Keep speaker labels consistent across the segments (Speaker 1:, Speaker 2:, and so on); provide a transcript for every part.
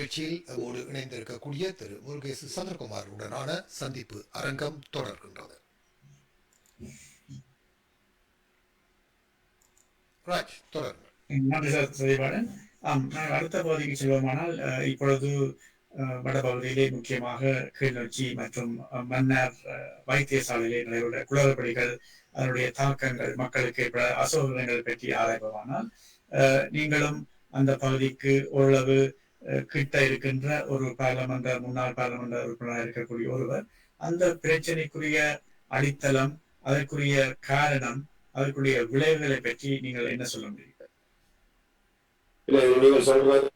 Speaker 1: நிகழ்ச்சியில் நம்மோடு இணைந்திருக்கக்கூடிய திரு முருகேசு சந்திரகுமாருடனான சந்திப்பு அரங்கம் தொடர்கின்றது.
Speaker 2: நன்றி சார் சுதீபாலன். நாங்கள் அடுத்த பகுதிக்கு செல்வோமானால், இப்பொழுது வடபகுதியிலே முக்கியமாக கிளிநொச்சி மற்றும் மன்னார் வைத்தியசாலையிலே நடைபெற்ற குளறுபடிகள், அதனுடைய தாக்கங்கள், மக்களுக்கு ஏற்பட அசௌகரியங்கள் பற்றி ஆராய்வோமானால், நீங்களும் அந்த பகுதிக்கு ஓரளவு கிட்ட இருக்கின்ற ஒரு முன்னாள் பாராளுமன்ற உறுப்பினராக இருக்கக்கூடிய ஒருவர், அந்த பிரச்சனைக்குரிய அடித்தளம், அதற்குரிய காரணம், அதற்குரிய விளைவுகளை பற்றி நீங்கள் என்ன சொல்ல முடியும்?
Speaker 3: இல்லை, நீங்கள் சொல்றது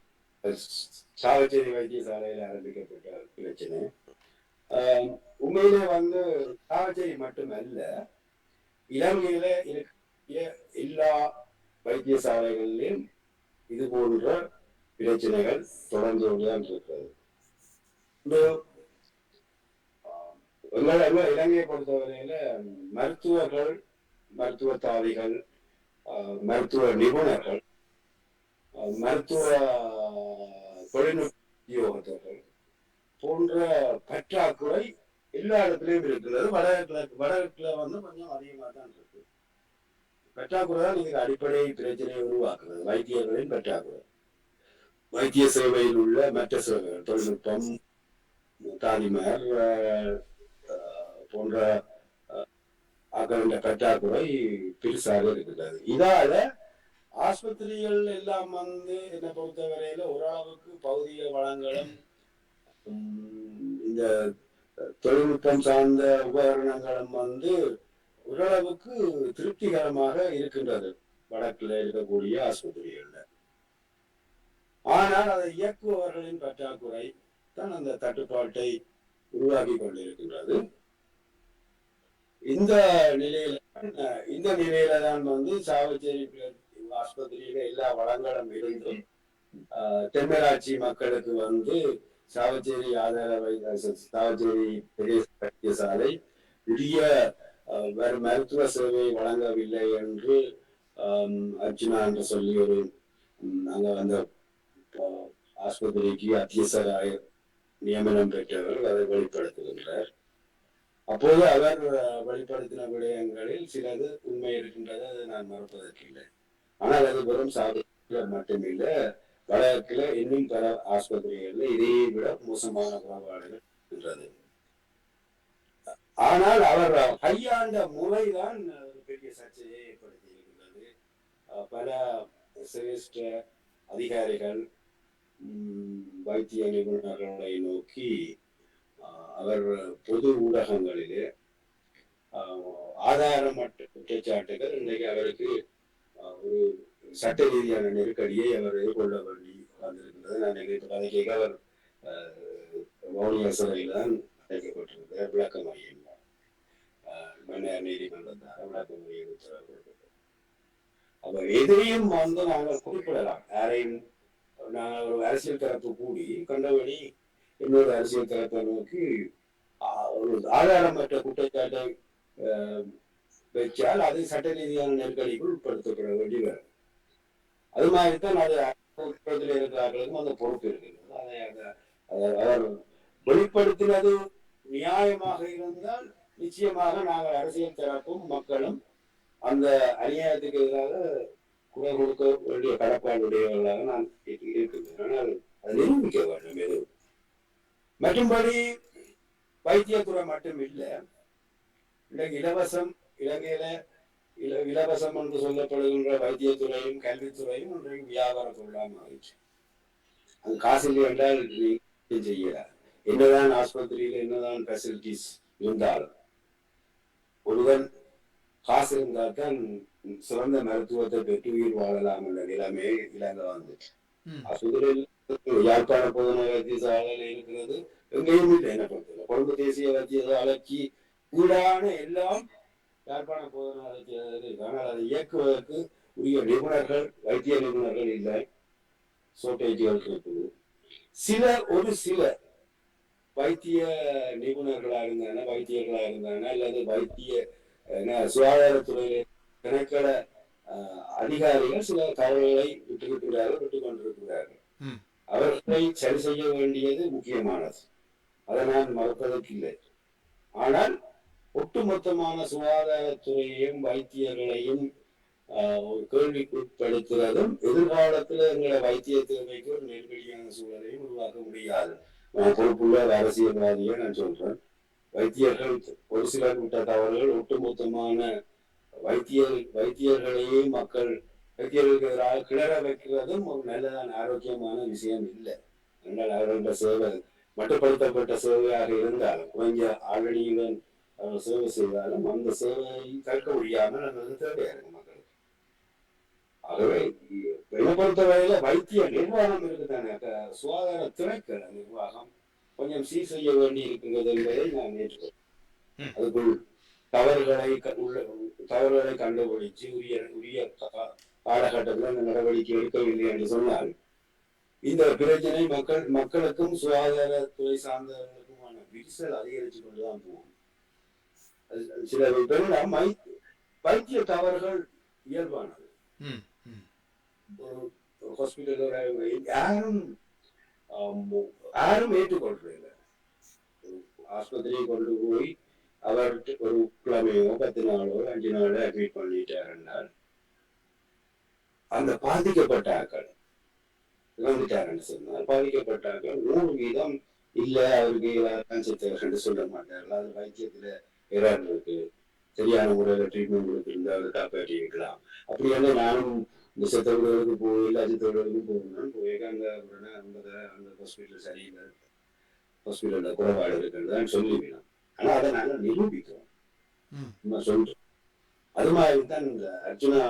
Speaker 3: சாவச்சேரி வைத்தியசாலையில் ஆரம்பிக்கப்பட்ட பிரச்சனை. உண்மையிலே சாவச்சேரி மட்டுமல்ல, இலங்கையில இருக்க எல்லா வைத்தியசாலைகளிலும் இது போன்ற பிரச்சனைகள் தொடர்ந்து கொண்டுதான் இருக்கிறது. இலங்கையை பொறுத்தவரையில மருத்துவர்கள், மருத்துவ தாதிகள், மருத்துவ நிபுணர்கள், மருத்துவ தொழில்நுட்ப உத்தியோகத்தர்கள் போன்ற பற்றாக்குறை எல்லா இடத்துலயும் இருக்கிறது. வடகிழக்குல கொஞ்சம் அதிகமாக தான் இருக்கு. பற்றாக்குறை தான் இதுக்கு அடிப்படை பிரச்சனையை உருவாக்குறது. வைத்தியர்களின் பற்றாக்குறை, வைத்திய சேவையில் உள்ள மற்ற சேவைகள், தொழில்நுட்பம், தாதிமார் போன்ற ஆக்களின் பற்றாக்குறை பெருசாக இருக்கிறது. இதால ஆஸ்பத்திரிகள் எல்லாம் என்னை பொறுத்தவரையில ஓரளவுக்கு பகுதிய வளங்களும் இந்த தொழில்நுட்பம் சார்ந்த உபகரணங்களும் ஓரளவுக்கு திருப்திகரமாக இருக்கின்றது வடக்குல இருக்கக்கூடிய ஆஸ்பத்திரிகள்ல. ஆனால் அதை இயக்குபவர்களின் பற்றாக்குறை தான் அந்த தட்டுப்பாட்டை உருவாக்கி கொண்டிருக்கின்றது. இந்த நிலையில தான் சாவச்சேரி ஆஸ்பத்திரியில எல்லா வளங்களும் இருந்தும் தென்மராட்சி மக்களுக்கு சாவச்சேரி சாவச்சேரி பெரிய வைத்தியசாலை உரிய மருத்துவ சேவை வழங்கவில்லை என்று அர்ஜுனா என்று சொல்லி ஒரு அங்க வந்த ஆஸ்பத்திரிக்கு அத்தியட்சராக நியமனம் பெற்றவர் அதை வெளிப்படுத்துகின்றார். அப்போது அவர் வெளிப்படுத்தின விடயங்களில் சிலது உண்மை இருக்கின்றது, அதை நான் மறுப்பதற்கு இல்லை. ஆனால் அது வெறும் சாவச்சேரியில மட்டுமில்ல, வடக்கில் இன்னும் பல ஆஸ்பத்திரிகளில் இதை விட மோசமான குறைபாடுகள் இருக்கின்றது. ஆனால் அவர் கையாண்ட முறைதான் ஒரு பெரிய சர்ச்சையை ஏற்படுத்தி இருக்கின்றது. பல சிரேஷ்ட அதிகாரிகள், வைத்திய நிபுணர்களை நோக்கி அவர் பொது ஊடகங்களிலே ஆதாரமற்ற குற்றச்சாட்டுகள் இன்றைக்கு அவருக்கு ஒரு சட்ட ரீதியான நெருக்கடியை அவர் எதிர்கொள்ள வேண்டி வந்திருக்கின்றது. நான் நினைக்கிறேன் அதை கேட்க அவர் வவுனியா சிறையில் தான் அடைக்கப்பட்டிருக்கிறார். விளக்கமறியல் மன்னார் நீதிமன்றத்தால் விளக்கமறியல் உத்தரவு கொடுக்கப்பட்டது. அவர் எதிரையும் நாங்கள் குறிப்பிடலாம். யாரையும் நாங்கள் ஒரு அரசியல் தரப்பு கூடி கண்டபடி இன்னொரு அரசியல் தரப்பை நோக்கி ஒரு ஆதாரமற்ற குற்றச்சாட்டை வச்சால் அது சட்ட ரீதியான நெருக்கடிக்குள் உட்படுத்தப்பட வேண்டி வரும். அது மாதிரிதான் அது இருக்கிறார்களுக்கும் அந்த பொறுப்பு இருக்கிறது. அவர் வெளிப்படுத்தினது நியாயமாக இருந்தால் நிச்சயமாக நாங்கள் அரசியல் தரப்பும் மக்களும் அந்த அநியாயத்துக்கு எதிராக குரல் கொடுக்க வேண்டிய கடப்பாடுடையவர்களாக நான் இருக்கின்றேன். ஆனால் அதை நிரூபிக்க வேண்டும். எதுவும் மற்றும்படி வைத்தியத்துறை மட்டும் இல்லை, இன்றைக்கு இலங்கையில இலவசம் என்று சொல்லப்படுகின்ற வைத்தியத்துறையும் கல்வித்துறையும் இன்றைக்கு வியாபார பொருளாக மாறிச்சு. அது காசு இல்லை என்றால் செய்யலாம். என்னதான் ஆஸ்பத்திரியில என்னதான் பெசிலிட்டிஸ் இருந்தாலும் ஒருவன் காசு இருந்தால் தான் சிறந்த மருத்துவத்தை பெற்று உயிர் வாழலாம் என்ற நிலைமை இலங்கை வந்துச்சு. ஆஸ்பத்திரியில் யாழ்ப்பாண பொதுநல வைத்தியசாலையில் இருக்கிறது எங்கேயும் இல்லை. என்ன பொறுத்தல கொழும்பு தேசிய வைத்தியசாலைக்கு ஈடான எல்லாம் யாழ்ப்பாண பொதுநல வைத்தியசாலை. ஆனால் அதை இயக்குவதற்கு உரிய நிபுணர்கள், வைத்திய நிபுணர்கள் இல்லை, ஷோர்டேஜ்கள் இருக்குது. ஒரு சில வைத்திய நிபுணர்களா இருந்தாங்க, வைத்தியர்களா இருந்தாங்க, அல்லது வைத்திய சுகாதாரத்துறையில கணக்கட அதிகாரிகள் சில தகவல்களை விட்டுக் கொண்டிருக்கிறார்கள். அவர்களை சரி செய்ய வேண்டியது முக்கியமானது, அதை நான் மறப்பதற்கு இல்லை. ஆனால் ஒட்டுமொத்தமான சுகாதாரத்துறையையும் வைத்தியர்களையும் ஒரு கேள்விக்குட்படுத்துவதும் எதிர்காலத்தில் எங்களை வைத்திய தேவைக்கு ஒரு நெருக்கடியான சூழலையும் உருவாக்க முடியாது. நான் பொறுப்புள்ள அரசியல்வாதியை நான் சொல்றேன், வைத்தியர்கள் ஒரு சிலர் விட்ட தவறுகள் ஒட்டுமொத்தமான வைத்தியர்களையே வைத்தியர்களுக்கு எதிராக கிளற வைக்கிறதும் ஒரு நல்லதான ஆரோக்கியமான விஷயம் இல்லை. என்றால் அவர்கள சேவை மட்டுப்படுத்தப்பட்ட சேவையாக இருந்தாலும் குறைஞ்ச ஆளணியுடன் சேவை செய்தாலும் அந்த சேவையை தடுக்க முடியாமல் நமக்கு தேவையா இருக்கு மக்களுக்கு. ஆகவே என்னை பொறுத்தவரையில வைத்திய நிர்வாகம் இருக்குதானே, சுகாதார துறைக்கிற நிர்வாகம் கொஞ்சம் சீர் செய்ய வேண்டி இருக்கிறது என்பதை நான் ஏற்றுக்கொள்கிறேன். அதுக்குள் தவறுகளை கண்டுபிடிச்சு உரிய காலகட்டத்தில் அந்த நடவடிக்கை எடுக்கவில்லை என்று சொன்னால் இந்த பிரச்சனை மக்களுக்கும் சுகாதாரத்துறை சார்ந்தவர்களுக்குமான விரிசல் அதிகரித்து கொண்டுதான் போகும். சில பேரெல்லாம் வைத்திய தவறுகள் இயல்பானது. ஹாஸ்பிட்டலோட யாரும் ஏற்றுக்கொள்றதில்லை. ஆஸ்பத்திரியை கொண்டு போய் அவர் ஒரு கிழமையோ 10 நாளோ 5 நாளோ அட்மிட் பண்ணிட்டாருன்னால் அந்த பாதிக்கப்பட்ட ஆக்கள் இறந்துட்டாருன்னு சொன்னால் பாதிக்கப்பட்ட ஆக்கள் 100% இல்ல அவருக்கு கேன்சர் சொல்ல மாட்டார்கள். அது வைத்தியத்துல எரர் இருக்கு, சரியான முறையில ட்ரீட்மெண்ட் கொடுத்திருந்தா அதை காப்பாற்றி இருக்கலாம். அப்படியான நானும் இந்த செத்தவர்களுக்கு போய் அஜித்தவர்களுக்கு போகணும்னு போய் அந்த ஹாஸ்பிட்டல் சரியில்லை, ஹாஸ்பிட்டல்ல குறைபாடு இருக்குன்னு சொல்லிவிடும். ஆனா அதை நாங்க நிரூபிக்கிறோம் சொல்றோம். அது மாதிரிதான் இந்த அர்ஜுனா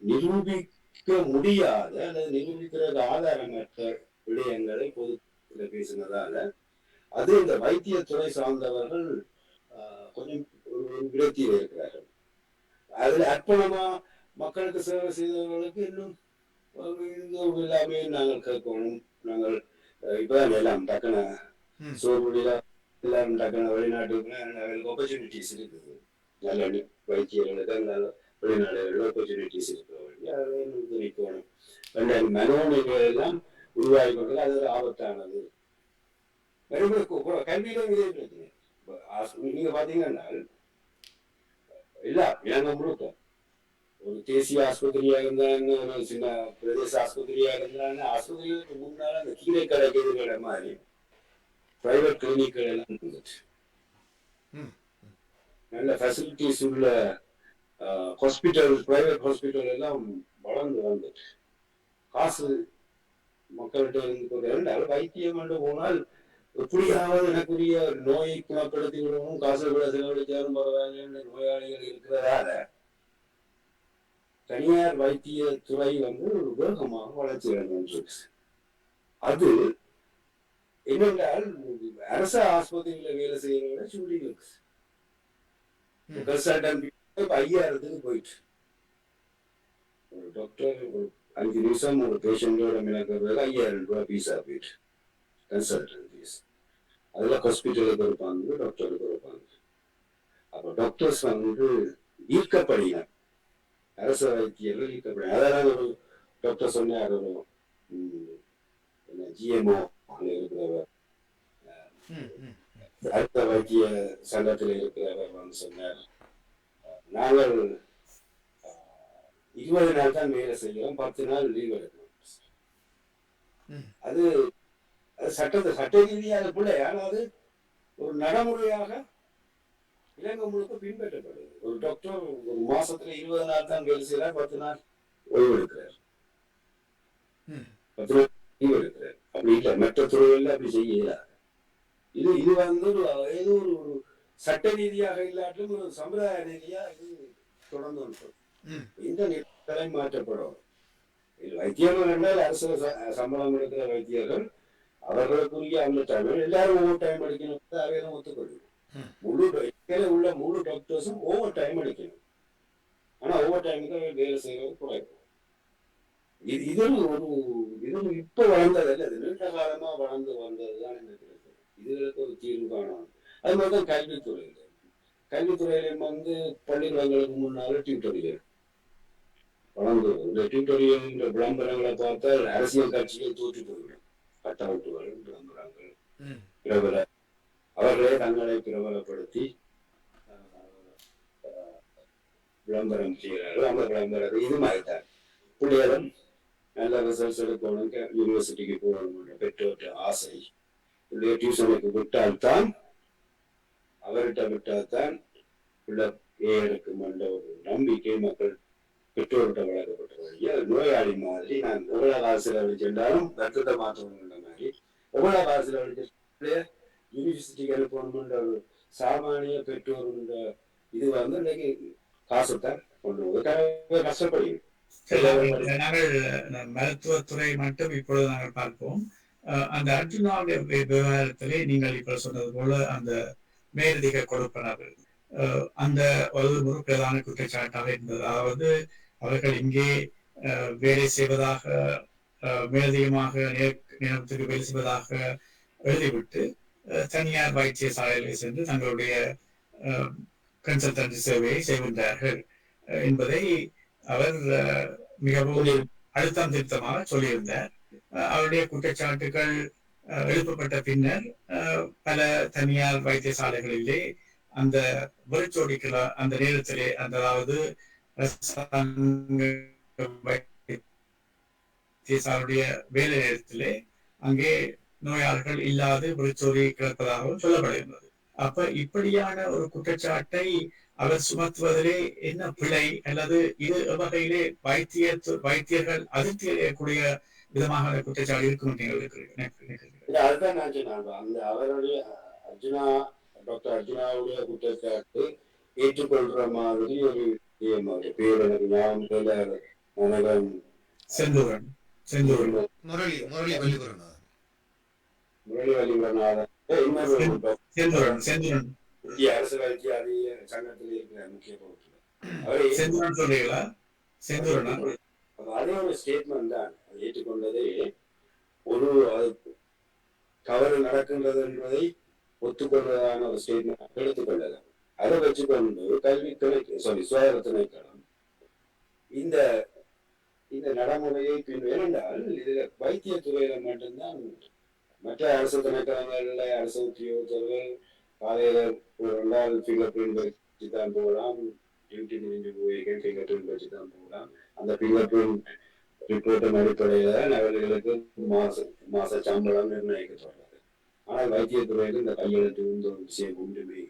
Speaker 3: நிரூபிக்க முடியாத அல்லது நிரூபிக்கிறது ஆதாரமற்ற விடயங்களை பொது பேசினதால அது இந்த வைத்தியத்துறை சார்ந்தவர்கள் கொஞ்சம் ஒரு விரக்தியில் இருக்கிறார்கள். அதுல அர்ப்பணமா மக்களுக்கு சேவை செய்தவர்களுக்கு இன்னும் எல்லாமே நாங்கள் கேட்கணும். நாங்கள் இப்பதான் எல்லாம் டக்குன சோர்வுல எல்லாரும் டக்குன வெளிநாட்டுக்கு ஆப்பர்ச்சுனிட்டிஸ் இருக்குது, நல்ல வைத்தியர்களுக்கு நல்ல வெளிநாடுகளில் ஆப்பர்ச்சுனிட்டிஸ் இருக்க வேண்டிய மனோநிலைகள் எல்லாம் உருவாகி கொண்டது. அது ஒரு ஆபத்தானது. கல்வியிலும் இதே பிரச்சனை. நீங்க பாத்தீங்கன்னா எல்லாம் இலங்கை முழுக்க ஒரு தேசிய ஆஸ்பத்திரியா இருந்தாங்க, ஒரு சின்ன பிரதேச ஆஸ்பத்திரியா இருந்தாங்க, ஆஸ்பத்திரிகளுக்கு முன்னால அந்த கீழே கிடைக்கிற மாதிரி பிரைவேட் கிளினிக்கள் எல்லாம் இருந்துச்சு. நல்ல ஃபெசிலிட்டிஸ் உள்ள ஹாஸ்பிட்டல், பிரைவேட் ஹாஸ்பிட்டல் எல்லாம் வளர்ந்து வந்துட்டு காசு மக்கள்கிட்ட இருந்து வைத்தியம் என்று போனால் எப்படியாவது எனக்குரிய நோயை குணப்படுத்தி விடவும், காசை விட செலவழிச்சாலும் பரவாயில்ல நோயாளிகள் இருக்கிறதால தனியார் வைத்திய துறை வேகமாக வளர்ச்சி அடைஞ்சிருக்கு. அது என்னென்றால் அரசு ஆஸ்பத்திரியில வேலை செய்யறவங்க சொல்லி இருக்கு. கன்சல்டன்ட் 5000 போயிட்டு ஒரு டாக்டர் ஒரு 5 நிமிஷம் ஒரு பேஷண்டோட மிளக்கிறது 5000 ரூபாய் பீஸா போயிட்டு கன்சல்டன்ட் ஃபீஸ். அதுல ஹாஸ்பிட்டலுக்கு இருப்பாங்க, டாக்டருக்கு இருப்பாங்க. அப்ப டாக்டர்ஸ் ஈர்க்கப்படுகிறார், அரசு வைத்தியர்கள் ஈர்க்கப்படுகிறார். அதெல்லாம் ஒரு டாக்டர் சொன்னார், ஒரு ஜிஎம்ஓ இருக்கிறவர், அரசு வைத்திய சங்கத்தில் இருக்கிறவர் சொன்னார், நாங்கள் 20 நாள் தான் வேலை செய்யறோம், 10 நாள் லீவ் எடுக்கணும். அது சட்ட ரீதியாக பிள்ளை, ஆனால் அது ஒரு நடைமுறையாக இலங்கை முழுக்க பின்பற்றப்படுது. ஒரு டாக்டர் ஒரு மாசத்துல 20 நாள் தான் வேலை செய்யறார், 10 நாள் ஓய்வு எடுக்கிறார், 10 நாள் லீவ் எடுக்கிறார். அப்படி இல்லை, மற்ற துறைகள்ல அப்படி செய்யல. இது ஏதோ ஒரு சட்ட ரீதியாக இல்லாட்டும் ஒரு சமுதாய ரீதியா இது தொடர்ந்து இந்த நிலை மாற்றப்படும். வைத்தியர்கள் என்றால் அரசு சம்பளம் எடுக்கிற வைத்தியர்கள் அவர்களுக்குரிய அந்த டைம் எல்லாரும் ஓவர் டைம் அடிக்கணும், அவையெல்லாம் ஒத்துக்கொள்ளும். உள்ள முழு டாக்டர்ஸும் ஓவர் டைம் அடிக்கணும். ஆனா ஓவர் டைமுக்கு வேலை செய்யறது குறைக்கும். இது இப்ப வளர்ந்ததில்லை, அது நீண்ட காலமா வளர்ந்து வந்ததுதான் இந்த பிரச்சனை. இதுகளுக்கு ஒரு தீர்வு காணும். அது மாதிரிதான் கல்வித்துறையிலும் பள்ளிக்கூடங்களுக்கு முன்னால டியூட்டர்கள் வளர்ந்து இந்த டியூட்டோரியல் விளம்பரங்களை பார்த்தால் அரசியல் கட்சிகள் தோற்று போய்விடும். கட்டவுட்டுகள், விளம்பரங்கள், பிரபல அவர்களே தங்களை பிரபலப்படுத்தி விளம்பரம் செய்கிறார்கள். அந்த விளம்பரத்தை இது மாதிரிதான் பிள்ளைகளும் நல்ல ரிசல்ட்ஸ் எடுக்கணும், யூனிவர்சிட்டிக்கு போகணும் பெற்றோர்கிட்ட ஆசை. பிள்ளைய டியூஷனுக்கு விட்டால்தான் அவர்கிட்ட விட்டால்தான் பிள்ளை எடுக்கும் என்ற ஒரு நம்பிக்கை மக்கள் பெற்றோர்கிட்ட வளர்க்கப்பட்டது. நோயாளி மாதிரி நான் எவ்வளவு காசு சென்றாலும் ரத்தத்தை மாற்றணுன்ற மாதிரி எவ்வளவு காசு யூனிவர்சிட்டிக்கு அனுப்பணும்ன்ற ஒரு சாமானிய பெற்றோர் இது வந்து இன்னைக்கு காசுத்தான் கொண்டு போது கஷ்டப்படுகிறது.
Speaker 2: நாங்கள் மருத்துவத்துறை மட்டும் இப்பொழுது நாங்கள் பார்ப்போம். அந்த அர்ஜுனாவுடைய விவகாரத்திலே நீங்கள் இப்ப சொன்னது போல அந்த மேலதிக கொடுப்பனவு அந்த ஒரு பிரதான குற்றச்சாட்டாக இருந்தது. அதாவது அவர்கள் இங்கே வேலை செய்வதாக மேலதிகமாக நேரத்துக்கு வேலை செய்வதாக எழுதிவிட்டு தனியார் வைத்தியசாலையில் சென்று தங்களுடைய கன்சல்டன்சி சேவையை செய்கின்றார்கள் என்பதை அவர் மிகவும் அழுத்தம் திருத்தமாக சொல்லியிருந்தார். அவருடைய குற்றச்சாட்டுகள் எழுப்பப்பட்ட பின்னர் பல தனியார் வைத்தியசாலைகளிலே அந்த வெறிச்சோடிக்கல அந்த நேரத்திலே அதாவது வைத்தியசாலையுடைய வேலை நேரத்திலே அங்கே நோயாளர்கள் இல்லாது வெறிச்சோடி கிடப்பதாகவும் சொல்லப்படுகின்றது. அப்ப இப்படியான ஒரு குற்றச்சாட்டை அவர் சுமத்துவதிலே என்ன பிழை அல்லது இது வகையிலே வைத்தியர்கள் அதிர்ச்சி அடையக்கூடிய விதமாக குற்றச்சாட்டு இருக்கும்
Speaker 3: அதுதான் நான் சொன்னேன். அந்த அவருடைய டாக்டர் அர்ஜுனாவுடைய குற்றச்சாட்டு ஏற்றுக்கொள்ற மாதிரி ஒரு பேர் எனக்கு ஞாபகம்
Speaker 2: செந்தூரன்
Speaker 3: முரளி வலிவரநாதன் அரசு வைத்திய சங்கத்தில் இருக்கிற முக்கிய அதே ஒரு ஸ்டேட்மெண்ட் தான். ஏற்றுக்கொண்டதே ஒரு தவறு நடக்கின்றது என்பதை ஒத்துக்கொள்வதான ஒரு ஸ்டேட்மெண்ட் எடுத்துக்கொண்டது. அதை வச்சுக்கொண்டு சுகாதார திணைக்களம் இந்த இந்த நடைமுறையை பின்வென்றால் இதுல வைத்தியத்துறையில மட்டும்தான். மற்ற அரசு திணைக்களங்கள்ல அரசு உத்தியோகத்தர்கள் காலையில ஒரு நாள் ஃபிங்கர் பிரிண்ட் வச்சுதான் போகலாம், டியூட்டி முடிஞ்சு போயிருக்கேன் ஃபிங்கர் பிரிண்ட் வச்சுதான் போகலாம். அந்த ஃபிங்கர் பிரிண்ட் ரிப்போர்ட்டின் அடிப்படையில அவர்களுக்கு மாச சம்பளம் நிர்ணயிக்கப்படுறது. ஆனால் வைத்தியத்துறையில் இந்த கையெழுத்து ஒரு விஷயம் உண்டுமே.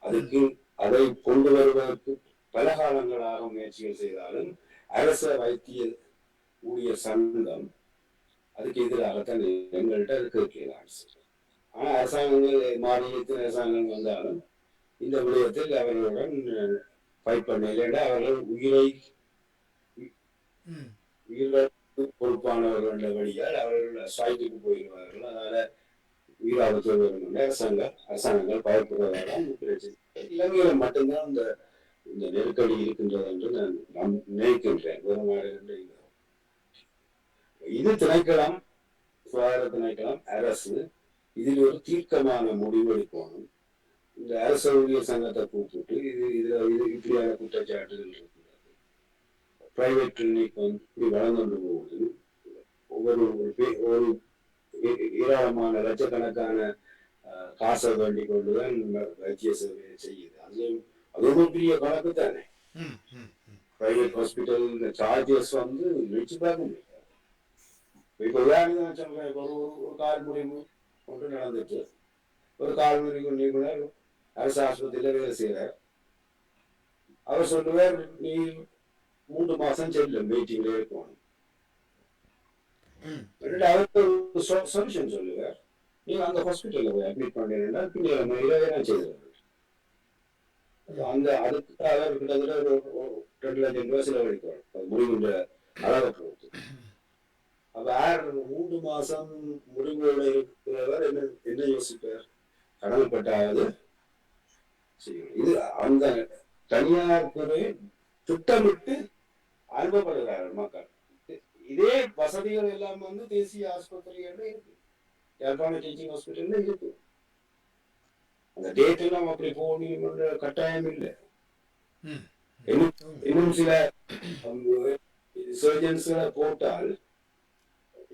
Speaker 3: அதுக்கு அதை கொண்டு வருவதற்கு பல காலங்களாக முயற்சிகள் செய்தாலும் அரச வைத்திய ஊழியர் சங்கம் அதுக்கு எதிராகத்தான் எங்கள்கிட்ட இருக்கிறார். ஆனா அரசாங்கங்கள் மாநிலத்தின் அரசாங்கம் வந்தாலும் இந்த விடயத்தில் அவர்களுடன் ஃபைட் பண்ணல. அவர்கள் உயிர்களுக்கு பொறுப்பானவர்கள் என்ற வழியால் அவர்கள் ஸ்ட்ரைக்குக்கு போயிடுவார்கள். அதனால உயிராபத்து வரும் அரசாங்கங்கள் பயப்படுவதால் பிரச்சனை. இலங்கையில மட்டும்தான் இந்த நெருக்கடி இருக்கின்றது என்று நான் நினைக்கின்றேன். வேறு நாடுகள் இது திணைக்களம், சுகாதார திணைக்களம், அரசு இதில் ஒரு தீர்க்கமான முடிவு எடுக்கணும். இந்த அரசு ஊழியர் சங்கத்தை கூப்பிட்டு இது இப்படியான குற்றச்சாட்டுகள் இருக்கிறது. பிரைவேட் கிளினிக் இப்படி வளர்ந்து போகுது. ஒரு ஏராளமான லட்சக்கணக்கான காசை வேண்டி கொண்டுதான் வைத்திய சேவையை செய்யுது. அது ஒரு பெரிய கணக்கு தானே. பிரைவேட் ஹாஸ்பிட்டல் சார்ஜஸ் நினைச்சு பார்க்க முடியாது. இப்ப உதாரணம் சொல்றேன். ஒரு கால் முடிவு ஒன்று நடந்துட்டு ஒரு கால் நிபுணர் அரசு ஆஸ்பத்திரியில வேலை செய்யறார். அவர் சொல்லுவார், நீ 3 மாசம் செல்லும் வெயிட்டிங்ல இருக்கணும். அவருக்கு சொல்யூஷன் சொல்லுவார், நீங்க அந்த ஹாஸ்பிட்டல்ல போய் அட்மிட் பண்ணீங்கன்னா பின்னர் நான் செய்வார். அந்த அதுக்கு அவர் கிட்டத்தட்ட ஒரு 2 லட்சம் ரூபாய் செலவழிப்பார் முடிவுன்ற அளவை பொறுத்து. அப்ப 3 மாசம் முடிவுகள இருக்கிறவர் என்ன யோசிப்பார்? கடமைப்பட்டாவது இது அந்த தனியார் துறை திட்டமிட்டு அனுப்பப்படுகிறார்கள் மக்கள். இதே வசதிகள் எல்லாம் தேசிய ஆஸ்பத்திரிகள்ல இருக்கு, யாழ்ப்பாண டீச்சிங் ஹாஸ்பிட்டல்ல இருக்கு. அந்த டேட் எல்லாம் அப்படி போகணும் கட்டாயம் இல்லை. இன்னும் சில சர்ஜன்ஸ்களை போட்டால்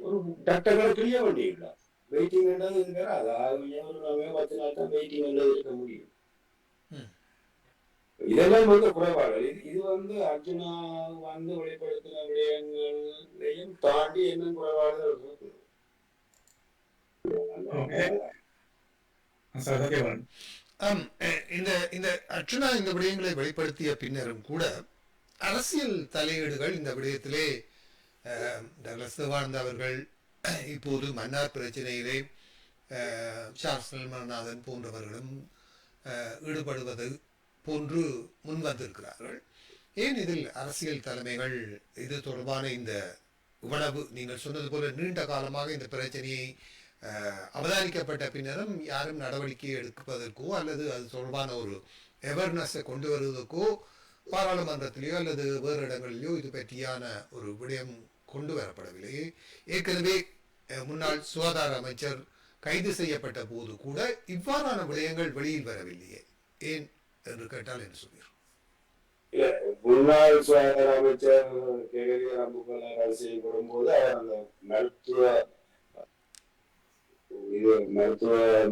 Speaker 3: ஒரு டாக்டர்களை கிளிய பண்ணிடலாம். வெயிட்டிங் இது வேற, அதாவது ஒரு 10 நாள் தான் வெயிட்டிங் இருக்க முடியும். இதெல்லாம் குறைபாடுகள். இது அர்ஜுனா வெளிப்படுத்தின விடயங்களையும் தாண்டி என்ன குறைபாடுகள் இருக்கு.
Speaker 1: இந்த அர்ஜுனா இந்த விடயங்களை வெளிப்படுத்திய பின்னரும் கூட அரசியல் தலையீடுகள் இந்த விடயத்திலே சிவானந்த அவர்கள் இப்போது மன்னார் பிரச்சனையிலே சார்ஸ் மன்னாதன் போன்றவர்களும் ஈடுபடுவது போன்று முன்வந்திருக்கிறார்கள். ஏன் இதில் அரசியல் தலைமைகள் இது தொடர்பான இந்த உணவு நீங்கள் சொன்னது போல நீண்ட காலமாக இந்த பிரச்சனையை அவதானிக்கப்பட்ட பின்னரும் யாரும் நடவடிக்கை எடுப்பதற்கோ அல்லது அது தொடர்பான ஒரு அவேர்னஸை கொண்டு வருவதற்கோ பாராளுமன்றத்திலேயோ அல்லது வேறு இடங்களிலேயோ இது பற்றியான ஒரு விடயம் கொண்டு வரப்படவில்லை. ஏற்கனவே முன்னாள் சுகாதார அமைச்சர் கைது செய்யப்பட்ட போது கூட இவ்வாறான விடயங்கள் வெளியில் வரவில்லையே, ஏன் என்று கேட்டால் என்ன சொல்வீர்?
Speaker 3: முன்னாள் சுகாதார அமைச்சர் கைது செய்யப்படும் போது அவர் அந்த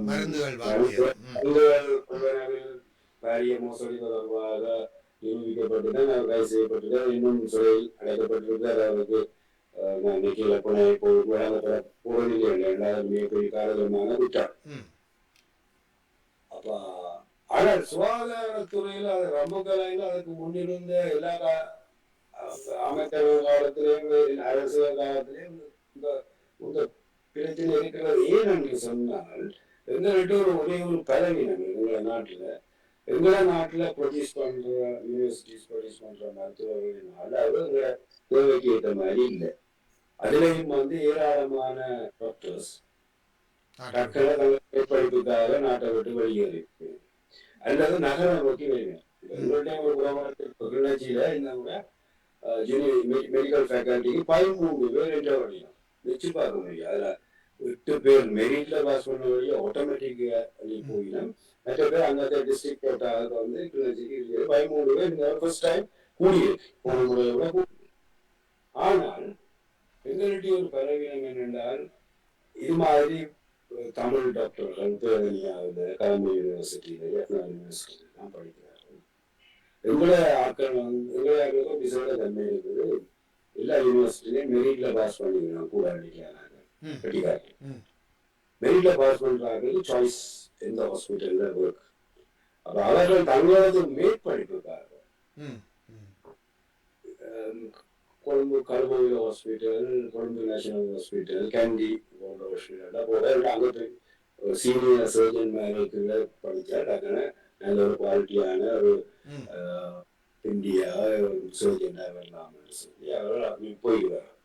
Speaker 1: மருந்துகள்
Speaker 3: பாரிய மோசடி தொடர்பாக நிரூபிக்கப்பட்டுதான் அவர் கைது செய்யப்பட்டிருக்கார். இன்னும் சிறையில் அடைக்கப்பட்டிருக்கார். அவருக்கு நெக்கில போவதில்லை மிகப்பெரிய காரணமான குற்றம். அப்ப ஆனால் சுகாதாரத்துறையில அது ரொம்ப காலையில அதுக்கு முன்னிருந்த எல்லா அமைச்சர்கள் காலத்திலேயும் அரசு காலத்திலேயும் இந்த பிரச்சனை இருக்கிறது. ஏன் என்று சொன்னால் எங்கள்கிட்ட ஒரே ஒரு பலவீனம் எங்களை நாட்டுல ப்ரொடியூஸ் பண்ற யூனிவர்சிட்டிஸ் ப்ரொடியூஸ் பண்ற மருத்துவர்களினால அது எங்களை தேவைக்கு ஏற்ற மாதிரி இல்லை. அதுலயும் ஏராளமான டாக்டர்ஸ் படிப்புக்காக நாட்டை விட்டு வெளியேறி அல்லது நகர நோக்கி வருவேன். எங்களுடைய ஒரு குணமானத்தில் கிளர்ச்சியில இந்த மெடிக்கல் ஃபேக்கல்ட்டிக்கு 13 பேர் என்ற வழியும் வச்சு பார்க்க முடியும். அதுல 8 பேர் மெரிட்ல பாஸ் பண்ண வழியா ஆட்டோமேட்டிக் போயிடும். மற்ற பேர் அந்த டிஸ்ட்ரிக்ட் கோட்டாவுக்கு கிளர்ச்சிக்கு 13 பேர் இந்த ஃபர்ஸ்ட் டைம் கூடியிருக்கு போன முறையை விட கூடி. ஆனால் எங்களுடைய ஒரு பலவீனம் என்னென்றால் இது மாதிரி தமிழ் டாக்டர்கள் பேரணியாவது கலம்பு யூனிவர்சிட்டியில யூனிவர்சிட்டியில தான் படிக்கிறார்கள். எங்களை ஆட்களுக்கும் விசேட தன்மை இருக்குது. எல்லா யூனிவர்சிட்டிலையும் மெரிட்ல பாஸ் பண்ணிக்கலாம் கூட படிக்கிறார்கள். மெரிட்ல பாஸ் பண்றார்கள் சாய்ஸ் எந்த ஹாஸ்பிட்டல்ல ஒர்க். அப்ப அவர்கள் தங்களது மேற்படிப்புக்காக Colombo Kalubowila hospital, Colombo national hospital, Kandy போன்ற ஹாஸ்பிட்டல் போல அங்கே போய் சீனியர் சர்ஜன் மேலுக்குள்ள படித்தா நல்ல ஒரு குவாலிட்டியான ஒரு இந்தியா சர்ஜன் வரலாம்னு சொல்லி அவர்கள் போயிடுவார்கள்.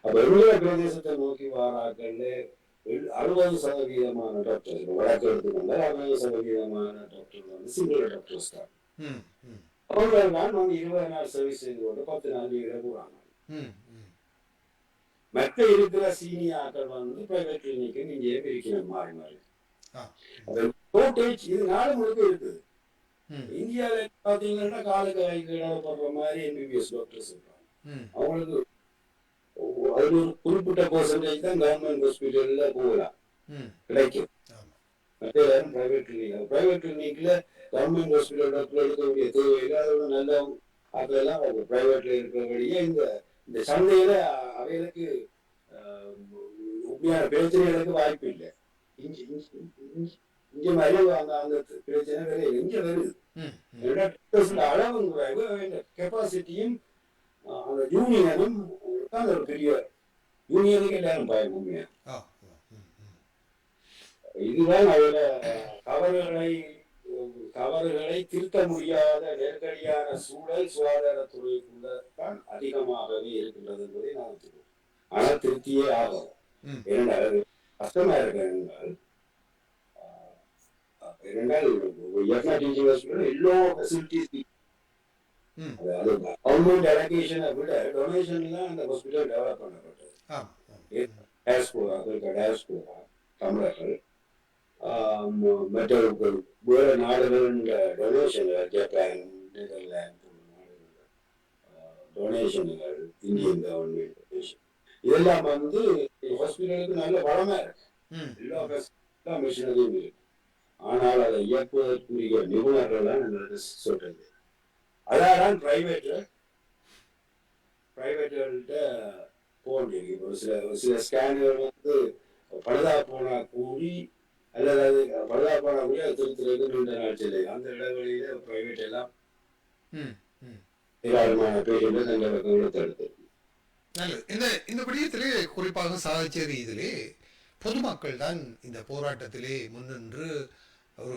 Speaker 3: அப்ப எங்களுடைய பிரதேசத்தை நோக்கி வாராக்கள்ல 60% டாக்டர்ஸ் வழக்கு எடுத்துக்கொண்டால் 60% டாக்டர்கள் சிங்கள டாக்டர்ஸ் தான். அவர்கள் தான் 20 நாள் சர்வீஸ் செய்து கொண்டு 10 நாள் லீவ்ல போறாங்க. மற்ற இருக்கிற சீனியர்கள் பிரைவேட் கிளினிக்கு இங்கே பிரிக்கணும் மாறி மாறி. இது நாடு முழுக்க இருக்குது. இந்தியாவில பாத்தீங்கன்னா காலுக்கு வாய்க்கு இடப்படுற மாதிரி எம்பிபிஎஸ் டாக்டர்ஸ் இருக்காங்க. அவங்களுக்கு அது ஒரு குறிப்பிட்ட பெர்சன்டேஜ் தான் கவர்மெண்ட் ஹாஸ்பிட்டல்ல போகலாம் கிடைக்கும். மற்ற பிரைவேட் கிளினிக்ல கவர்மெண்ட் ஹாஸ்பிட்டல் டாக்டர் எடுக்கக்கூடிய தேவையில்லை. அதோட நல்ல அதெல்லாம் பிரைவேட்ல இருக்கிறபடியே இந்த சந்தையில அவைகளுக்கு உண்மையான பிரச்சனைகளுக்கு வாய்ப்பு இல்லை. இங்க மாதிரி அந்த பிரச்சனை வேற எங்க வருது. அளவு குறைவு, கெப்பாசிட்டியும் அந்த யூனியனும் தான் ஒரு பெரிய யூனியனுக்கு எல்லாரும் பயம் உண்மையா. இதுதான் அதுல தவறுகளை திருத்த முடியாத நெருக்கடியான சூழல் சுகாதாரத்துறைக்குள்ள தான் அதிகமாகவே இருக்கின்றது என்பதை நான் தெரியும். ஆனால் திருத்தியே ஆகும். இரண்டாவது கஷ்டமா இருக்க எல்லா ஃபெசிலிட்டிஸ் கவர்மெண்ட் அலோகேஷனை விட டொனேஷன் தான் அந்த ஹாஸ்பிட்டல் டெவலப் பண்ணப்பட்டது. தமிழர்கள் மற்ற வேறு நாடுகள் டொனேஷன் ஜப்பான், நெதர்லாந்து டொனேஷன்கள், இந்தியன் கவர்மெண்ட் டொனேஷன், இதெல்லாம் வந்து ஹாஸ்பிட்டலுக்கு நல்ல வளமா இருக்கு. எல்லா மிஷினரியும் இருக்கு. ஆனால் அதை இயக்குவதற்குரிய நிபுணர்கள் தான் எங்களுக்கு சொல்றது. அதான் பிரைவேட்டுகள்கிட்ட போக முடியும். ஒரு சில ஸ்கேனுகள் வந்து பழுதா போனா கூடி, அல்லது அது பழுதா போனா கூடி அது திருத்துறதுக்கு 2 நாள் செல்லுது. அந்த இடைவெளியில பிரைவேட் எல்லாம் ஏராளமான பேஷண்ட் தங்கள் பக்கங்களை தடுத்து.
Speaker 1: இந்த விடயத்திலே குறிப்பாக சாதிச்சேரி இதிலே பொதுமக்கள் தான் இந்த போராட்டத்திலே முன்னின்று ஒரு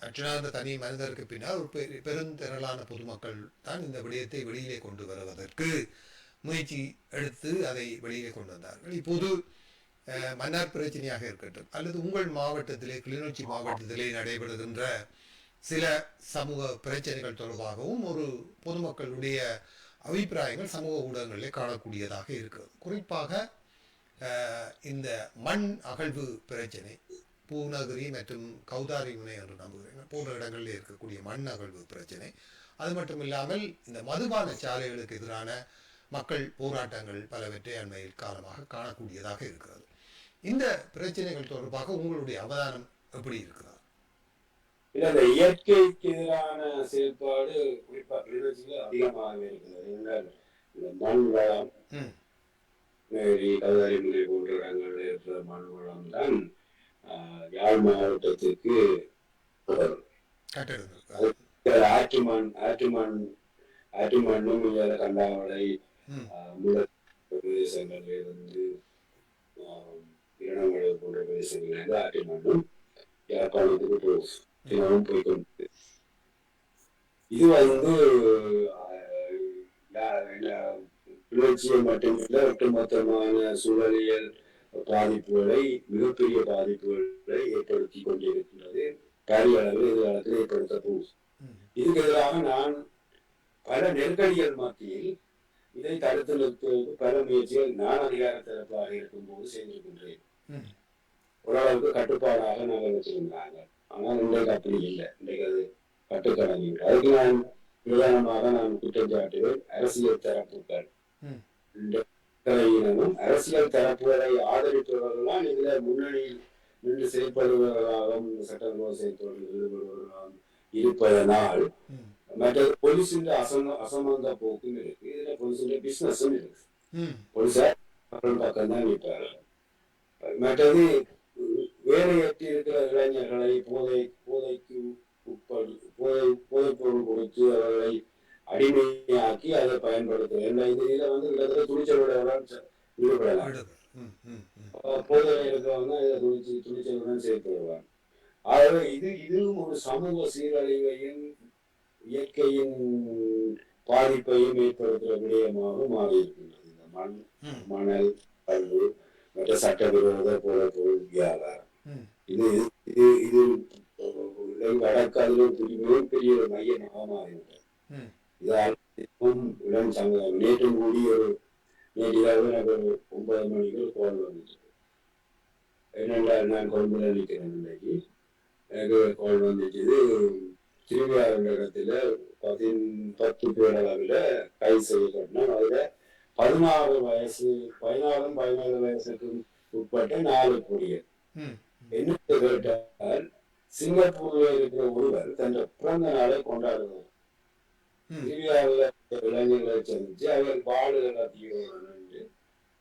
Speaker 1: அர்ச்சனாந்த தனி மனிதருக்கு பின்னால் ஒரு பெருந்திரளான பொதுமக்கள் தான் இந்த விடயத்தை வெளியிலே கொண்டு வருவதற்கு முயற்சி எடுத்து அதை வெளியே கொண்டு வந்தார்கள். இப்போது மன்னார் பிரச்சனையாக இருக்கட்டும், அல்லது உங்கள் மாவட்டத்திலே கிளிநொச்சி மாவட்டத்திலே நடைபெறுகின்ற சில சமூக பிரச்சனைகள் தொடர்பாகவும் ஒரு பொதுமக்களுடைய அபிப்பிராயங்கள் சமூக ஊடகங்களிலே காணக்கூடியதாக இருக்கிறது. குறிப்பாக இந்த மண் அகழ்வு பிரச்சனை, பூநகரி மற்றும் கௌதாரி முனை என்று நம்புகிறேன் போன்ற இடங்களில் இருக்கக்கூடிய மண் அகழ்வு பிரச்சனை, அது மட்டும் இல்லாமல் இந்த மதுபான சாலைகளுக்கு எதிரான மக்கள் போராட்டங்கள் பலவற்றை அண்மையில் காலமாக காணக்கூடியதாக இருக்கிறது. இந்த பிரச்சனைகள் தொடர்பாக உங்களுடைய அவதானம் எப்படி இருக்கிறது?
Speaker 3: இந்த இயற்கைக்கு எதிரான செயல்பாடு குறிப்பா கிளிநொச்சியில் அதிகமாகவே இருக்கிறது. இந்த மண் வளம், கௌதாரி முனை போன்ற இடங்களில் இருக்கிற மண் வளம் தான் யாழ் மாவட்டத்திற்கு ஆற்று மண்ணும் கண்டாவளை பிரதேசங்கள்ல இருந்து இரணமலை போன்ற பிரதேசங்கள்ல இருந்து ஆற்று மண்ணும் யாழ்ப்பாணத்துக்கு தினமும் போய்கொண்டு, இது வந்து கிளர்ச்சியை மட்டுமில்ல ஒட்டுமொத்தமான சூழலியல் பாதிப்புகளை, மிகப்பெரிய பாதிப்புகளை ஏற்படுத்தி கொண்டிருக்கின்றது. பாரிய அளவில் எதிர்காலத்தில் ஏற்படுத்த போகும். இதுக்கு எதிராக நான் பல நெருக்கடிகள் மத்தியில் இதை தடுத்து நிறுத்துவதற்கு பல முயற்சிகள் நான் அதிகார தரப்பாக இருக்கும் போது செய்திருக்கின்றேன். ஓரளவுக்கு கட்டுப்பாடாக நாங்கள் வச்சிருந்தாங்க. ஆனால் இன்றைக்கு அப்படி இல்லை. இன்றைக்கு அது கட்டுக்கடங்கி. அதுக்கு நான் பிரதானமாக நான் குற்றம் சாட்டுவேன் அரசியல் தரப்புகள். இனமும் அரசியல் தரப்புகளை ஆதரிப்பவர்களால் இதுல முன்னணியில் நின்று செயல்படுபவர்களாகவும் சட்டவிரோத செயல்பாடுகளில் ஈடுபடுபவர்களாகவும் இருப்பதனால் மற்றது போலீஸின் அசம்பந்த போக்கும் இருக்கு. இதுல போலீஸின் பிசினஸும் இருக்கு. போலீஸார் மக்கள் பக்கம் தான் நிற்பார்கள். மற்றது வேலையற்றி இருக்கிற இளைஞர்களை போதைக்கு போதைப் பொருள் கொடுத்து அவர்களை அடிமையாக்கி அதை பயன்படுத்துவது. இதுல வந்து கிட்டத்தட்ட துணிச்சலோட ஈடுபடலாம். போதையில இருக்கிறவங்க இதை துணிச்சலுடன் செயல்படுவாங்க. ஆகவே இதுவும் ஒரு சமூக சீரழிவையும் இயற்கையின் பாதிப்பையும் ஏற்படுத்துகிற விடயமாக மாறி இருக்கின்றது. இந்த மணல் கல்வி மற்ற சட்டவிரோத பொருள் வியாபாரம், இது வடக்காதிலும் மிகப்பெரிய ஒரு மையமாக மாறிவிட்டது. இதால் இளம் சமுதாயம் நேற்றும் கூடி நேற்று எனக்கு 9 மணிக்கு கோல் வந்துச்சு. என்னென்றால் நான் கொழும்புல நிற்கிறேன். இன்னைக்கு எனக்கு கோல் வந்துச்சு. திருவிழாவிடத்துல 10 பேர் அளவில் கைது செய்யப்பட்டனா. அதுல 16 17 வயசுக்கு உட்பட்ட 4 பொடியர். என்ன கேட்டால் சிங்கப்பூர்ல இருக்கிற ஒருவர் தன் பிறந்த நாளை கொண்டாடுவார். திருவிழாவில் இளைஞர்களை சந்திச்சு அவர் பாடுகள் அதிகம்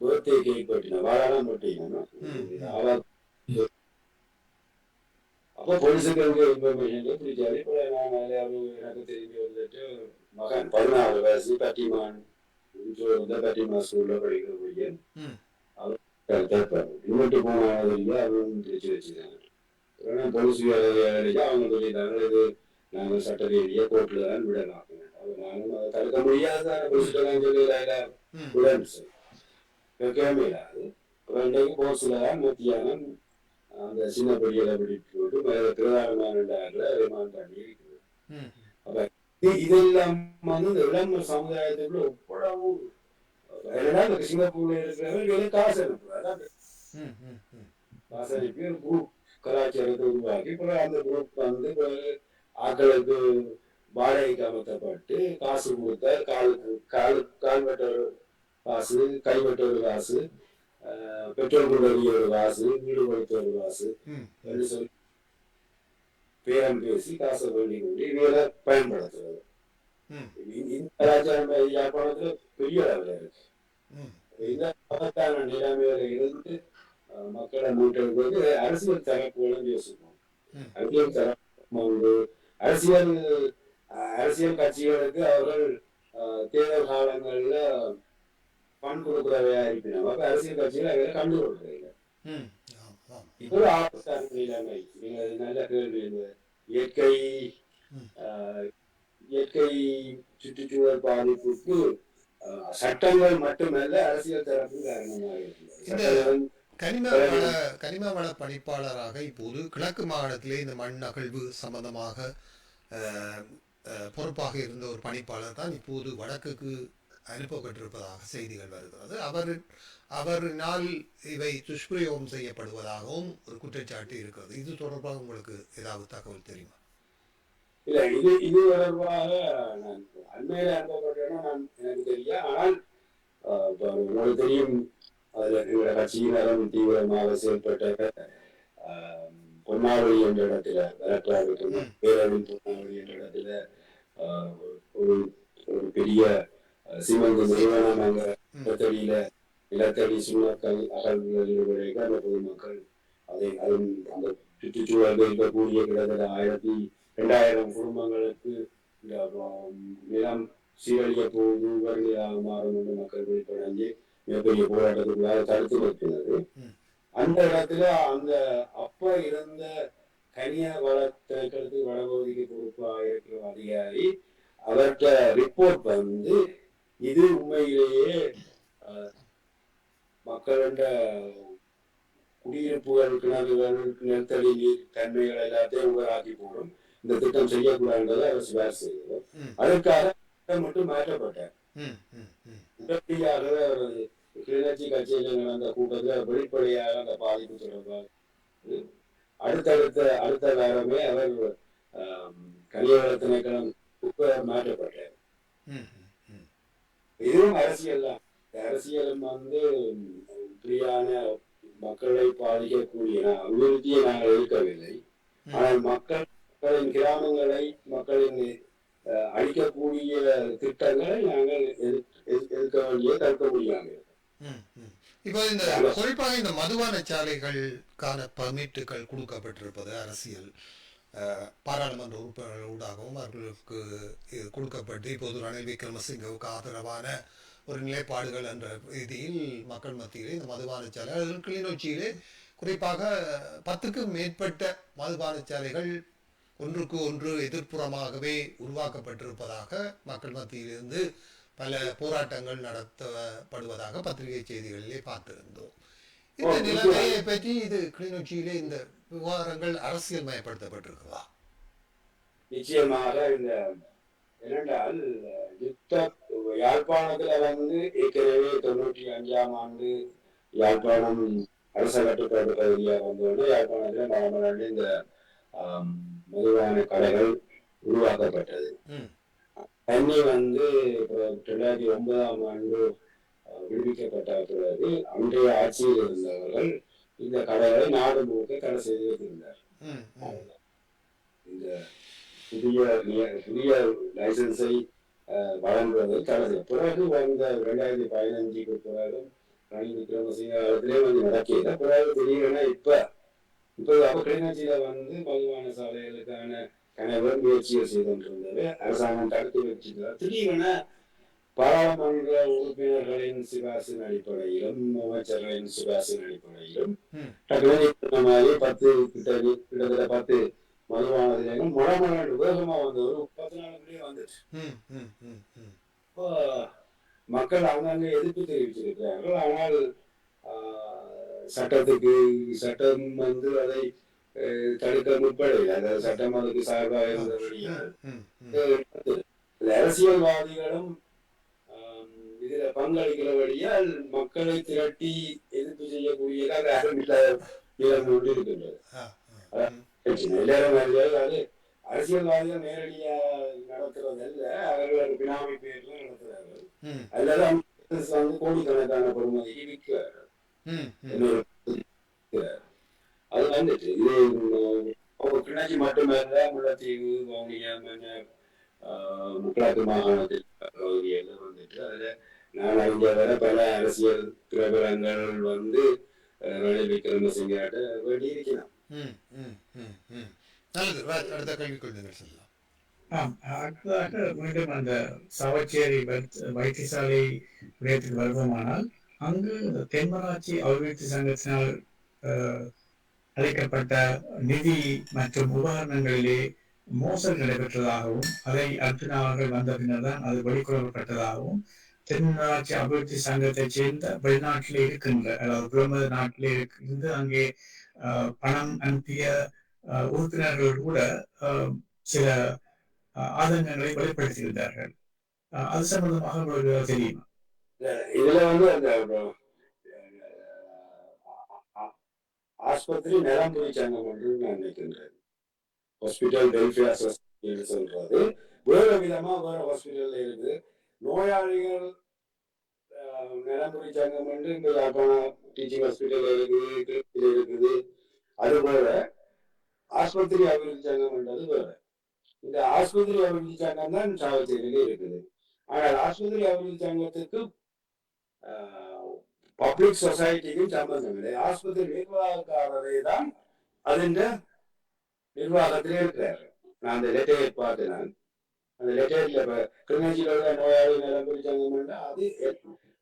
Speaker 3: பர்த்டே கேக் பட்டினா வாழலாம் பட்டினா. அப்ப போலீஸுக்கு இன்ஃபர்மேஷன் பிடிச்சாரு. இப்ப நான் எனக்கு தெரிஞ்சு வந்துட்டு மகன் 14 வயசு பட்டிமான் பட்டிமா ஸ்கூல்ல படிக்கிற பையன். அவர் இன்வெட்டு போனதில்லை. அவரும் பிடிச்சு வச்சுருக்காங்க. போலீஸ் அவங்க சொல்லிட்டாங்க, இது நாங்கள் சட்ட ரீதியா கோர்ட்ல தான் விடலாம். நானும் அதை தடுக்க முடியாத கேட்கவே இல்லாது. இன்றைக்கு போர்ஸ்ல தான் மத்தியானம் அந்த சின்ன படிகளை பிடித்து போட்டு பிரதானமான ரிமாண்ட் பண்ணி இருக்குது. அப்ப இதெல்லாம் வந்து இந்த இளம் சமுதாயத்துக்குள்ள எவ்வளவு சிங்கப்பூர்ல இருக்கிறவங்க காசு அனுப்புறாங்க. காசு அனுப்பி ஒரு குரூப் கலாச்சாரத்தை உருவாக்கி அந்த குரூப் வந்து ஆக்களுக்கு வாடகைக்கு அமர்த்தப்பட்டு காசு கொடுத்த கால்வெட்ட ஒரு காசு, கைவெட்ட ஒரு காசு, பெட்ரோல் கொண்டு ஒரு காசு, வீடு கொடுத்த ஒரு காசு என்று சொல்லி பேரம் பேசி காசை வேண்டி கொண்டு இவைகளை பயன்படுத்துறது. இந்த கலாச்சாரம் யாழ்ப்பாணத்துல பெரிய அளவில் இருக்கு. இந்த ஆபத்தான நிலைமையில இருந்து மக்களை மீட்டெடுப்பது அரசியல் தரப்புகளும் யோசிக்கணும். அரசியல் தரப்பு உண்டு. அரசியல் கட்சிகளுக்கு அவர்கள் தேர்தல் காலங்கள்ல பண் கொடுக்கிறவையா இருப்பினோம். அப்ப அரசியல் கட்சிகள் அவரை கண்டு கொடுக்குறீங்க. இது ஒரு ஆபத்தான நிலைமை. நீங்க நல்ல கேள்வி. இயற்கை சுற்றுச்சூழல் பாதிப்புக்கு சட்டங்கள் மட்டுமல்ல அரசியல் தரப்பு காரணமாக இருக்கிறது.
Speaker 1: கனிம வள பணிப்பாளராக இப்போது கிழக்கு மாகாணத்திலே இந்த மண் அகழ்வு சம்பந்தமாக பொறுப்பாக இருந்த ஒரு பணிப்பாளர் தான் இப்போது வடக்குக்கு அனுப்பப்பட்டிருப்பதாக செய்திகள் வருகிறது. அவரினால் இவை துஷ்பிரயோகம் செய்யப்படுவதாகவும் ஒரு குற்றச்சாட்டு இருக்கிறது. இது தொடர்பாக உங்களுக்கு ஏதாவது தகவல் தெரியுமா?
Speaker 3: இல்ல, இது தொடர்பாக நான் அண்மையில அனுப்பப்பட்டேன்னா எனக்கு தெரியும். ஆனால் உங்களுக்கு தெரியும், அதுல எங்களோட கட்சியினரும் தீவிரமாக செயல்பட்ட பொன்னாவளி என்ற இடத்துல வரலாறு பேரவின் பொன்னாவளி என்ற இடத்துல ஒரு பெரிய சிமெண்ட் நிறுவனம் அங்க நிலத்தடி சுண்ணாக்கள் அகழ்வுகளில் ஈடுபடுக அந்த பொதுமக்கள் அந்த சுற்றுச்சூழல் இருக்கக்கூடிய கிட்டத்தட்ட 2000 குடும்பங்களுக்கு நிலம் சீரழிய போது உபரியாக மாறும் என்று மக்கள் விழிப்படைஞ்சு மிகப்பெரிய போராட்டத்துக்குள்ளாக தடுத்து வைக்கிறது. அந்த இடத்துல அந்த அப்ப இருந்த கனிய வளத்திற்கு வடபகுதிக்கு பொறுப்பாக இருக்கிற அதிகாரி அவர்கிட்ட ரிப்போர்ட் வந்து இது உண்மையிலேயே மக்களோட குடியிருப்புகள், கிணறுகள், நிலத்தடி நீர் தன்மைகள் எல்லாத்தையும் உபராக்கி போடும். இந்த திட்டம் செய்யக்கூடாதுன்றதை அவர் சிபாரிசு செய்கிறார். அதற்காக திட்டம் மட்டும் மாற்றப்பட்டார். உடனடியாகவே அவர் கிளிநொச்சி கட்சியில் நடந்த கூட்டத்தில் வெளிப்படையாக அந்த பாதிப்பு தொடர்பாக அடுத்த வாரமே அவர் கனியவள திணைக்களம் மாற்றப்பட்டார். இதுவும் அரசியல் தான். அரசியலும் வந்து இப்படியான மக்களை பாதிக்கக்கூடிய அபிவிருத்தியை நாங்கள் இருக்கவில்லை. ஆனால் மக்களின் கிராமங்களை, மக்களின் அழிக்கக்கூடிய திட்டங்களை நாங்கள் எதிர்க்க வேண்டிய தடுக்க முடியாமல்.
Speaker 1: இப்போ இந்த குறிப்பாக இந்த மதுபான சாலைகளுக்கான பர்மிட்டுகள் கொடுக்கப்பட்டிருப்பது அரசியல் பாராளுமன்ற உறுப்பினர்களூடாகவும் அவர்களுக்கு கொடுக்கப்பட்டு இப்போது ரணில் விக்ரமசிங்கவுக்கு ஆதரவான ஒரு நிலைப்பாடுகள் என்ற ரீதியில் மக்கள் மத்தியிலே இந்த மதுபான சாலை கிளிநொச்சியிலே குறிப்பாக 10க்கும் மேற்பட்ட மதுபான சாலைகள் ஒன்றுக்கு ஒன்று எதிர்ப்புறமாகவே உருவாக்கப்பட்டிருப்பதாக மக்கள் மத்தியிலிருந்து பல போராட்டங்கள் நடத்தப்படுவதாக பத்திரிகை செய்திகளிலே பார்த்திருந்தோம். இந்த நிலைமையை பற்றி இது கிளிநொச்சியிலே இந்த விவகாரங்கள் அரசியல் மயப்படுத்தப்பட்டிருக்கிறதா?
Speaker 3: நிச்சயமாக. இந்த இரண்டால் யாழ்ப்பாணத்துல வந்து ஏற்கனவே 95ஆம் ஆண்டு யாழ்ப்பாணம் அரச கட்டுப்பாட்டு பகுதியாக வந்தோடு யாழ்ப்பாணத்துல மரமராண்டு இந்த மதுபான கடைகள் உருவாக்கப்பட்டது. தண்ணி வந்து 2009ஆம் ஆண்டு விடுவிக்கப்பட்ட பிறகு அன்றைய ஆட்சியில் இருந்தவர்கள் இந்த கடைகளை நாடு முழுக்க கடை செய்து வைத்திருந்தார். இந்த புதிய லைசன்ஸை வழங்குவது கடை பிறகு வந்த 2015க்கு பிறகு ரணில் விக்ரமசிங்க காலத்திலே வந்து நடக்கியது. பிறகு திடீரென இப்ப அப்ப கிளிநொச்சியில வந்து மதுபான சாலைகளுக்கான கணவர் முயற்சியை செய்து கொண்டிருந்தது. அரசாங்கம் தடுத்து வச்சிருந்தார். திடீரென பாராளுமன்ற உறுப்பினர்களின் சிபாரிசின் அடிப்படையிலும் அமைச்சர்களின் சிபாரிசின் அடிப்படையிலும் மாதிரி 10 மதுபான நிலையங்கள் மொழமொழி வேகமா வந்து ஒரு 10 நாளுக்குள்ளே வந்துச்சு. இப்போ மக்கள் அங்கங்க எதிர்ப்பு தெரிவிச்சிருக்கிறார்கள். ஆனால் சட்டம் வந்து அதை தடுக்க முற்படவில்லை. அதாவது சட்டம் அதுக்கு சார்பாக இருந்தபடியால் அரசியல்வாதிகளும் இதுல பங்களிக்கிறபடியால் மக்களை திரட்டி எதிர்ப்பு செய்யக்கூடியதாக யாரும் இல்லாத இருக்கின்றது. எல்லாரும் அது அரசியல்வாதிகள் நேரடியா நடத்துறது அல்ல, அவர்கள் பினாமி பேர்ல நடத்துறார்கள்.
Speaker 1: ம்
Speaker 3: அல்லது அந்த business வந்து கோடிக்கணக்கான பெறுமதிக்கு விற்கிறார்கள்.
Speaker 1: ம் ம்
Speaker 3: இன்னொரு அது வந்துட்டு இது கிணச்சி மட்டுமல்ல, முல்லைத்தீவு, வவுனியா, மன்னர், கிழக்கு மாகாணத்தில் பகுதியெல்லாம் வந்துட்டு அதுல நான் அறிஞ்ச வரை பல அரசியல் பிரபலங்கள் வந்து ரணில் விக்ரமசிங்காட்ட வேண்டி இருக்கிறான்.
Speaker 1: ம் ம் ம் ம் நல்லது. அடுத்த கேள்விக்குள் நீங்கள் செல்லலாம்.
Speaker 2: அடுத்ததாக மீண்டும் அந்த சாவச்சேரி வைத்தியசாலை விடயத்துக்கு வருவோமானால், அங்கு தென்மராட்சி அபிவிருத்தி சங்கத்தினால் அளிக்கப்பட்ட நிதி மற்றும் உபகரணங்களிலே மோசடி நடைபெற்றதாகவும், அதை அர்ஜுனா அவர்கள் வந்த பின்னர் தான் அது வெளிக்கொணரப்பட்டதாகவும், தென்மராட்சி அபிவிருத்தி சங்கத்தைச் சேர்ந்த வெளிநாட்டிலே இருக்கின்ற, அதாவது பிரம நாட்டிலே இருந்து அங்கே பணம் அனுப்பிய உறுப்பினர்கள் கூட சில ஆதங்கங்களை வெளிப்படுத்தியிருந்தார்கள். அது சம்பந்தமாக உங்களுக்கு தெரியுமா?
Speaker 3: இதுல வந்து அந்த ஆஸ்பத்திரி நிலம்புரி சங்கம் என்று நான் நினைக்கின்றேன். ஹாஸ்பிட்டல் வெல்ஃபேர் சொசைட்டி சொல்றது வேற விதமா வேற ஹாஸ்பிட்டல்ல இருக்கு. நோயாளிகள் நிலம்புரி சங்கம் என்று இங்க யாழ்ப்பாணம் டீச்சிங் ஹாஸ்பிட்டல் இருக்குது. அது போல ஆஸ்பத்திரி அபிவிருத்தி சங்கம் என்றது வேற. இந்த ஆஸ்பத்திரி அபிவிருத்தி சங்கம் தான் சாவச்சேரியில இருக்குது. ஆனால் ஆஸ்பத்திரி அபிவிருத்தி சங்கத்துக்கு பப்ளிக் சொசைட்டிக்கும் சம்பந்தம் இல்லை. ஆஸ்பத்திரி நிர்வாகக்காரரே தான் அதன் நிர்வாகத்திலே இருக்கிறார். நான் அந்த லெட்டரை பார்த்தேன். அந்த லெட்டர்ல கிளிநொச்சியில உள்ள நோயாளி நலம்புரி சங்கம் அது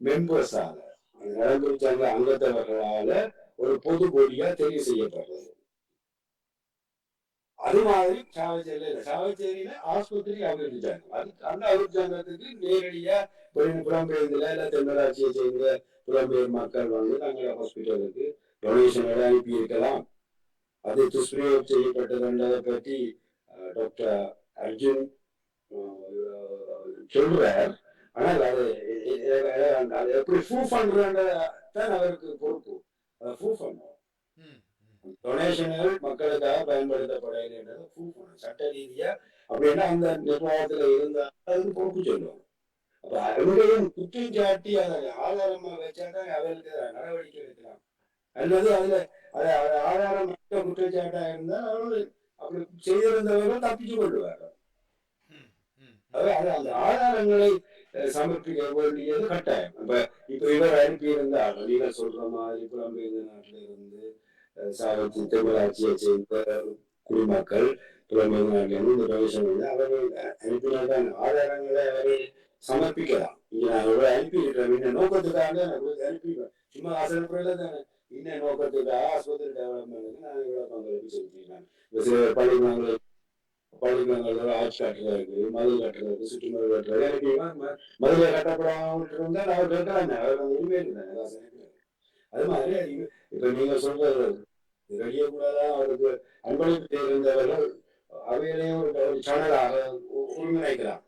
Speaker 3: மெம்பர்ஸ் ஆக நலம்புரி சங்க அங்கத்தவர்களால ஒரு பொது போடியா தெரிவு செய்யப்படுறது. அது மாதிரி சாவச்சேரியில ஆஸ்பத்திரி அபிவிருத்தி சங்கம், அதுக்கு அந்த அபிவிருத்தி சங்கத்துக்கு நேரடியா புலம்பெயர்ந்துல இல்ல தென்னராட்சியை சேர்ந்த புலம்பெயர் மக்கள் வந்து தங்களோட ஹாஸ்பிட்டலுக்கு டொனேஷன்களை அனுப்பி இருக்கலாம். அது துஷ்பிரயோகம் செய்யப்பட்டதுன்றதை பற்றி டாக்டர் அர்ஜுன் சொல்றார். ஆனால் அது எப்படி ப்ரூஃப் பண்றதான் அவருக்கு பொறுப்பு. அதை ப்ரூஃப் பண்ணுவோம். டொனேஷன்கள் மக்களுக்காக பயன்படுத்தப்படலைன்றது ப்ரூஃப் பண்ணும் சட்ட ரீதியா. அப்படின்னா அந்த நிர்வாகத்துல இருந்தா அதுக்கு பொறுப்பு சொல்லுவாங்க. அப்ப அவங்களையும் குற்றம் சாட்டி அதை ஆதாரமா வச்சாதான் அவருக்கு நடவடிக்கை எடுக்கலாம். அல்லது அதுல ஆதாரம் குற்றச்சாட்டா இருந்தா அவர்கள் அப்படி செய்திருந்தவர்கள் தப்பிச்சு கொள்ளுவார்கள். அந்த ஆதாரங்களை சமர்ப்பிக்க வேண்டியது கட்டாயம். இப்ப இவர் அனுப்பி இருந்தால் நீங்கள் சொல்ற மாதிரி புலம்பெயர்ந்த நாட்டில இருந்து சாவச்சி தென்னராட்சியை சேர்ந்த குடிமக்கள் புலம்பெயர்ந்த நாட்டில இருந்து இந்த டொனேஷன் வந்து அவர்கள் அனுப்பினால்தான் ஆதாரங்களை அவர்கள் சமர்ப்பிக்கலாம். இங்க நான் இவ்வளவு அனுப்பி இருக்கிறேன், இந்த நோக்கத்துக்காக அனுப்பிடுவேன். சும்மா அசல்புறையில தானே இந்த நோக்கத்துக்காக ஆஸ்பத்திரி டெவலப்மெண்ட்டுக்கு நான் இவ்வளவு பங்களிப்பு செலுத்திருக்கேன். பள்ளிக்கூடங்கள் ஆட்சி கட்டுறதுக்கு, மதில் கட்டுறதுக்கு, சுற்றுமதில் கட்டுறது, மதில கட்டப்படாமல் இருந்தா அவர் கேட்கறாங்க. அவர் உரிமை இருந்தாங்க. அது மாதிரி இப்ப நீங்க சொல்றது ரெடிய கூடாதா அவருக்கு அன்பளிப்பு தேர்ந்தவர்கள் அவையிலையும் ஒரு சேனலாக ஒருங்கிணைக்கலாம்.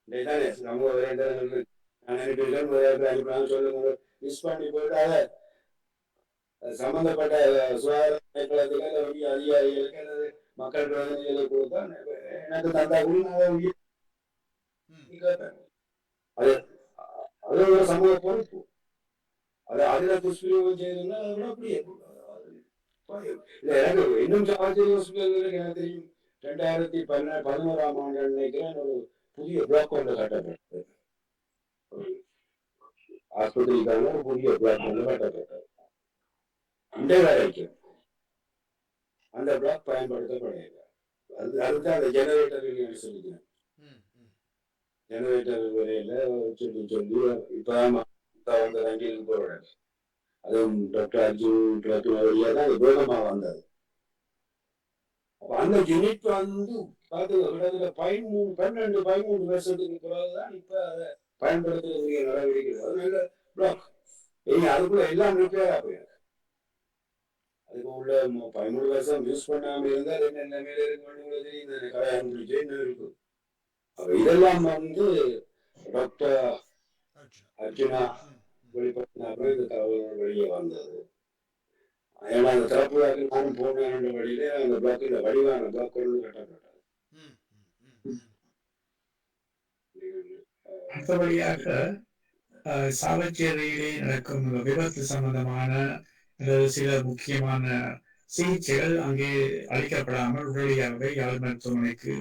Speaker 3: இதைத்தானே சமூக வலைதளங்கள் அனுப்பி சொல்லுங்க, மிஸ் பண்ணி போயிட்டு அதை சம்பந்தப்பட்ட சுகாதார அதிகாரிகளுக்கு அல்லது மக்கள் பிரதிநிதிகளை கொடுத்தா எனக்கு தந்தா கூட அது அது ஒரு சமூக பொறுப்பு. அது அதுல துஷ்பிரயோகம் செய்யணும்னா அது கூட அப்படியே எனக்கு இன்னும் சாவச்சேரி ஹாஸ்பிட்டல் எனக்கு தெரியும் 2011ஆம் ஆண்டு நினைக்கிறேன் ஒரு புதிய பிளாக் ஒன்று கட்டப்பட்டது. ஆஸ்பத்திரிக்கான ஒரு புதிய பிளாக் ஒன்று கட்டப்பட்டது. இந்த வேலைக்கு அந்த பிளாக் பயன்படுத்தப்படையாது. அதுதான் அந்த ஜெனரேட்டர் சொல்லிக்கிறேன். ஜெனரேட்டர் வரையில சொல்லி இப்பதான் வந்து ரங்கிலுக்கு போறாங்க. அதுவும் டாக்டர் அர்ஜுன் வழியா தான் அது வேகமா வந்தது. அப்ப அந்த யூனிட் வந்து கிட்டத்தட்ட 12-13 வருஷத்துக்கு பிறகுதான் இப்ப அதை பயன்படுத்துறதுக்கு நடவடிக்கை. அது நல்ல பிளாக். அதுக்குள்ள எல்லாம் ரிப்பேரா போயிருக்கு. அதுக்கு உள்ள 13 வருஷம் யூஸ் பண்ணாம இருந்தா என்ன நிலைமையில இருக்கு தெரியும். கல்யாணம் முடிச்சு இன்னும் இருக்கு. அப்ப இதெல்லாம் வந்து டாக்டர் அர்ஜுனா வெளிப்படுத்தின இந்த தகவல்கள் வெளியே வந்தது. ஏன்னா அந்த திறப்பு நானும் போனேன் வழியில அந்த பிளாக் இந்த வடிவான பிளாக் ஒன்று கட்டப்பட்டது.
Speaker 2: அடுத்தபடியாக சாவச்சேரியிலே நடக்கும் விபத்து சம்பந்தமான அல்லது சில முக்கியமான சிகிச்சைகள் அங்கே அளிக்கப்படாமல் உடனடியாகவே யாழ் மருத்துவமனைக்கு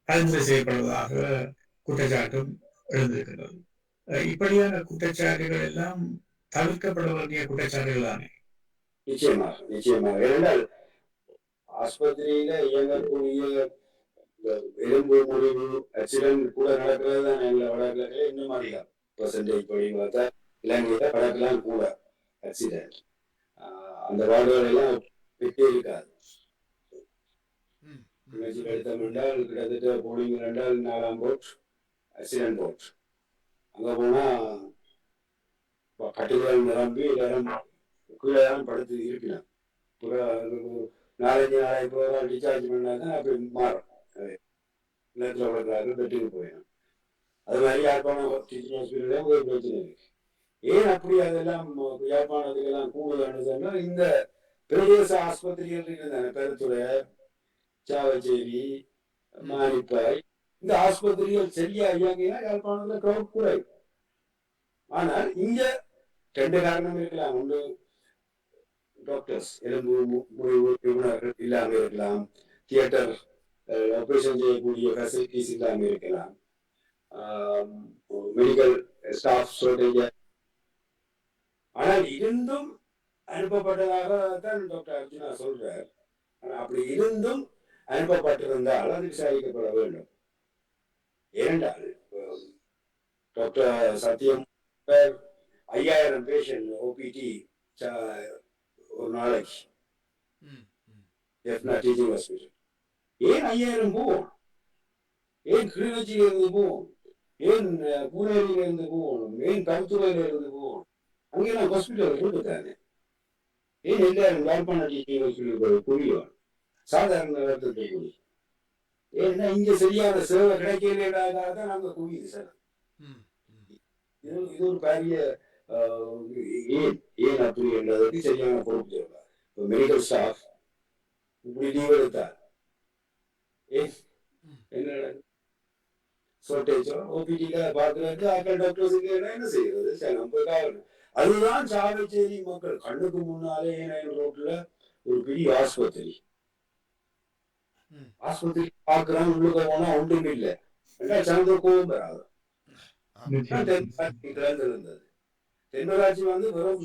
Speaker 2: பரிந்துரை செய்யப்படுவதாக குற்றச்சாட்டும் எழுந்திருக்கிறது. இப்படியான குற்றச்சாட்டுகள் எல்லாம் தவிர்க்கப்பட வேண்டிய குற்றச்சாட்டுகள் தானே?
Speaker 3: நிச்சயமாக ஏனென்றால் ஆஸ்பத்திரியில இயங்கக்கூடிய எலும்பு முறிவு ஆக்சிடென்ட் கூட நடக்கிறது தான் வழக்குல இன்னும் அதிகம் பெர்சன்டேஜ் படி பார்த்தா இலங்கையில வழக்கெல்லாம் கூட ஆக்சிடென்ட் அந்த வார்டுகள் எல்லாம் விட்டே இருக்காது. எடுத்தோம் என்றால் கிட்டத்தட்ட போலிங் 4ஆம் போட் ஆக்சிடென்ட் போட் அங்க போனா கட்டுகள் நிரம்பி எல்லாரும் கீழே தான் படுத்து இருக்கலாம். 4-5 நாளைக்கு டிஸ்சார்ஜ் பண்ணாதான் அப்படி மாறும். நேரத்தில் வளர்க்குறாரு பெட்டுக்கு போயிடும். அது மாதிரி யாழ்ப்பாணம் டீச்சிங் ஹாஸ்பிட்டலே ஒரு பிரச்சனை இருக்கு. ஏன் அப்படி அதெல்லாம் யாழ்ப்பாணத்துக்கெல்லாம் கூடுதல்னு சொன்னா இந்த பிரதேச ஆஸ்பத்திரிகள் இருக்குதானே, பெருத்துறை, சாவச்சேரி, மானிப்பாய், இந்த ஆஸ்பத்திரிகள் சரியா இயங்கினா யாழ்ப்பாணத்துல கிரௌட் கூட இருக்கும். ஆனால் இங்க 2 காரணம் இருக்கலாம். ஒன்று டாக்டர்ஸ் எலும்பு முறிவு நிபுணர்கள் இல்லாம இருக்கலாம், தியேட்டர் ஆபரேஷன் செய்யக்கூடிய ஃபெசிலிட்டிஸ் இல்லாம இருக்கலாம், மெடிக்கல் ஸ்டாஃப் ஷார்டேஜ். ஆனால் இருந்தும் அனுப்பப்பட்டதாக தான் டாக்டர் அர்ஜுனா சொல்றார். அப்படி இருந்தும் அனுப்பப்பட்டிருந்தால் அது விசாரிக்கப்பட வேண்டும். ஏனென்றால் டாக்டர் சத்தியம் 5000 பேஷண்ட் ஓபிடி ஒரு நாளைக்கு டீச்சிங் ஹாஸ்பிட்டல். ஏன் 5000 போவோம்? ஏன் கிளிநொச்சியில இருந்து போவோம்? ஏன் பூனேரியில இருந்து போகணும்? ஏன் கருத்துறையில இருந்து போகணும்? அங்கெல்லாம் ஹாஸ்பிட்டல் கொடுத்தானே. ஏன் எல்லாரும் யாழ்ப்பாண டீச்சிங் ஹாஸ்பிட்டல் புரியும் சாதாரண இடத்துல கூடி? ஏன்னா இங்க சரியான சேவை கிடைக்கலதான் நாங்க குவியுது சார். இது ஒரு பெரிய ஏன் அப்படி என்றதுக்கு சரியான பொறுப்பு தேவை. இப்போ மெடிக்கல் ஸ்டாஃப் இப்படி லீவ் எடுத்தார், என்ன ஷார்டேஜோ ஓபிடியில பாக்குறது ஆக்கள் டாக்டர்ஸுக்கு என்ன செய்யறது? சரி, அதுதான் சாவச்சேரி மக்கள் கண்ணுக்கு முன்னாலே ரோட்ல ஒரு பெரிய ஆஸ்பத்திரி பாக்குறான், உள்ளுக்க போனா ஒன்றும் இல்லை. சந்த கோபம் வராது. இருந்தது தென்மராட்சி வெறும்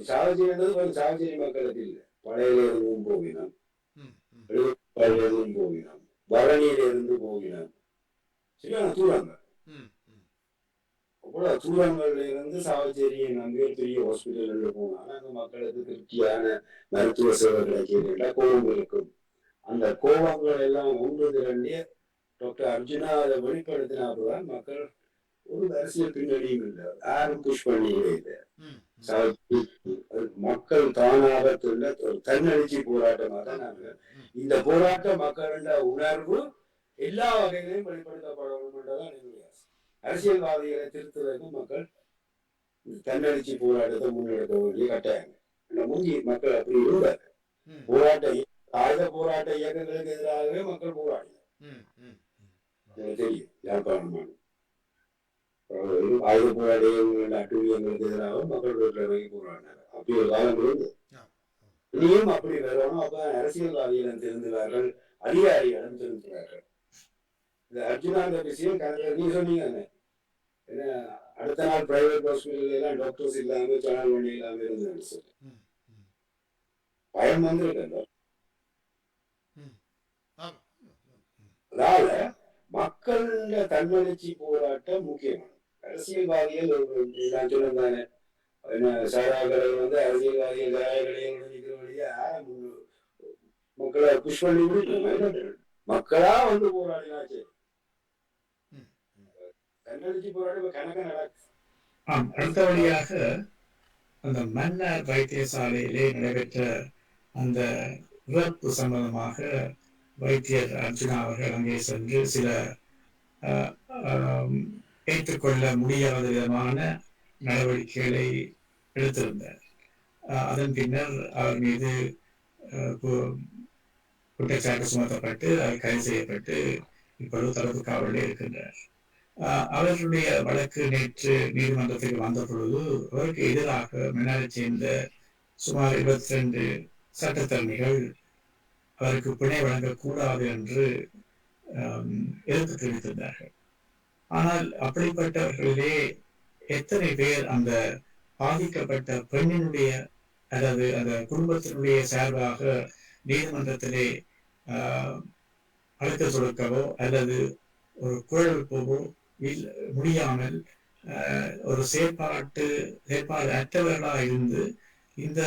Speaker 3: சாவச்சேரி வெறும் சாவச்சேரி மக்களுக்கு இல்லை. பழையில இருந்தும் போகினோம், இருந்தும் போகினோம், பரணியில இருந்து போகினோம். சரியான தூரங்கள். அவ்வளவு தூரங்கள்ல இருந்து சாவச்சேரியை நம்பி பெரிய ஹாஸ்பிட்டல் போனாலும் அங்க மக்களுக்கு திருப்தியான மருத்துவ சேவை கிடைக்கிறதுல கோபம் இருக்கும். அந்த கோபங்கள் எல்லாம் ஒன்று திரண்டி டாக்டர் அர்ஜுனா அதை வெளிப்படுத்தினால்தான் மக்கள் ஒரு அரசியல் பின்னணியும் இல்லை, யாரும் புஷ் பண்ணியே இல்லை. மக்கள் தானாக ஒரு தன்னெழுச்சி போராட்டமாக தான் நாங்கள் இந்த போராட்ட மக்களோட உணர்வு எல்லா வகைகளையும் வெளிப்படுத்தப்படணும் என்றதான் என்னுடைய ஆசை. அரசியல்வாதிகளை திருத்துவதற்கு மக்கள் தன்னெழுச்சி போராட்டத்தை முன்னெடுக்க வேண்டிய கட்டாயம். முந்தி மக்கள் அப்படி இருந்தார். போராட்ட ஆயுத போராட்ட இயக்கங்களுக்கு எதிராகவே மக்கள் போராடினார். தெரியும், யாழ்ப்பாணம் ஆயுத போராட்ட அட்டூழியங்களுக்கு எதிராக மக்கள் போராடினார். அப்படி ஒரு காலம் இருந்து இனியும் அப்படி வரணும். அப்ப அரசியல்வாதிகளும் திருந்துவார்கள், அதிகாரிகளும் திருந்துவார்கள். இந்த அர்ஜுனாந்த விஷயம் நீ சொன்னீங்க, அடுத்த நாள் பிரைவேட் ஹாஸ்பிட்டல் எல்லாம் டாக்டர்ஸ் இல்லாம சேனல் பண்ணி இல்லாம இருந்ததுன்னு சொல்லி பயம் வந்திருக்க. அதனால மக்கள் தன்னெழுச்சி போராட்டம் முக்கியமான. அரசியல்வாதிகள் நான் சொன்னதானே, சாராக்களை அரசியல்வாதிகள் சாராக்களையா மக்களை புஷ் பண்ணி மக்களா போராடினாச்சு. தன்னெழுச்சி போராட்டம் கணக்க நடக்கு.
Speaker 2: அடுத்தபடியாக அந்த மன்னார் வைத்தியசாலையிலே நடைபெற்ற அந்த இறப்பு சம்பந்தமாக வைத்தியர் அர்ஜுனா அவர்கள் அங்கே சென்று சில ஏற்றுக்கொள்ள முடியாத விதமான நடவடிக்கைகளை எடுத்திருந்தார். அதன் பின்னர் அவர் மீது குற்றச்சாட்டு சுமத்தப்பட்டு அவர் கைது செய்யப்பட்டு இப்பொழுது தடுப்பு காவலில் இருக்கின்றார். அவர்களுடைய வழக்கு நேற்று நீதிமன்றத்துக்கு வந்த பொழுது அவருக்கு எதிராக மன்னாரைச் சேர்ந்த சுமார் 22 சட்டத்தரணிகள் அவருக்கு பிணை வழங்கக்கூடாது என்று எதிர்ப்பு தெரிவித்திருந்தார்கள். ஆனால் அப்படிப்பட்டவர்களிலே எத்தனை பேர் அந்த பாதிக்கப்பட்ட பெண்ணினுடைய அல்லது அந்த குடும்பத்தினுடைய சார்பாக நீதிமன்றத்திலே வழக்கு தொடுக்கவோ அல்லது ஒரு குரல் எழுப்பவோ முடியாமல் ஒரு செயற்பாடு அற்றவர்களாக இருந்து இந்த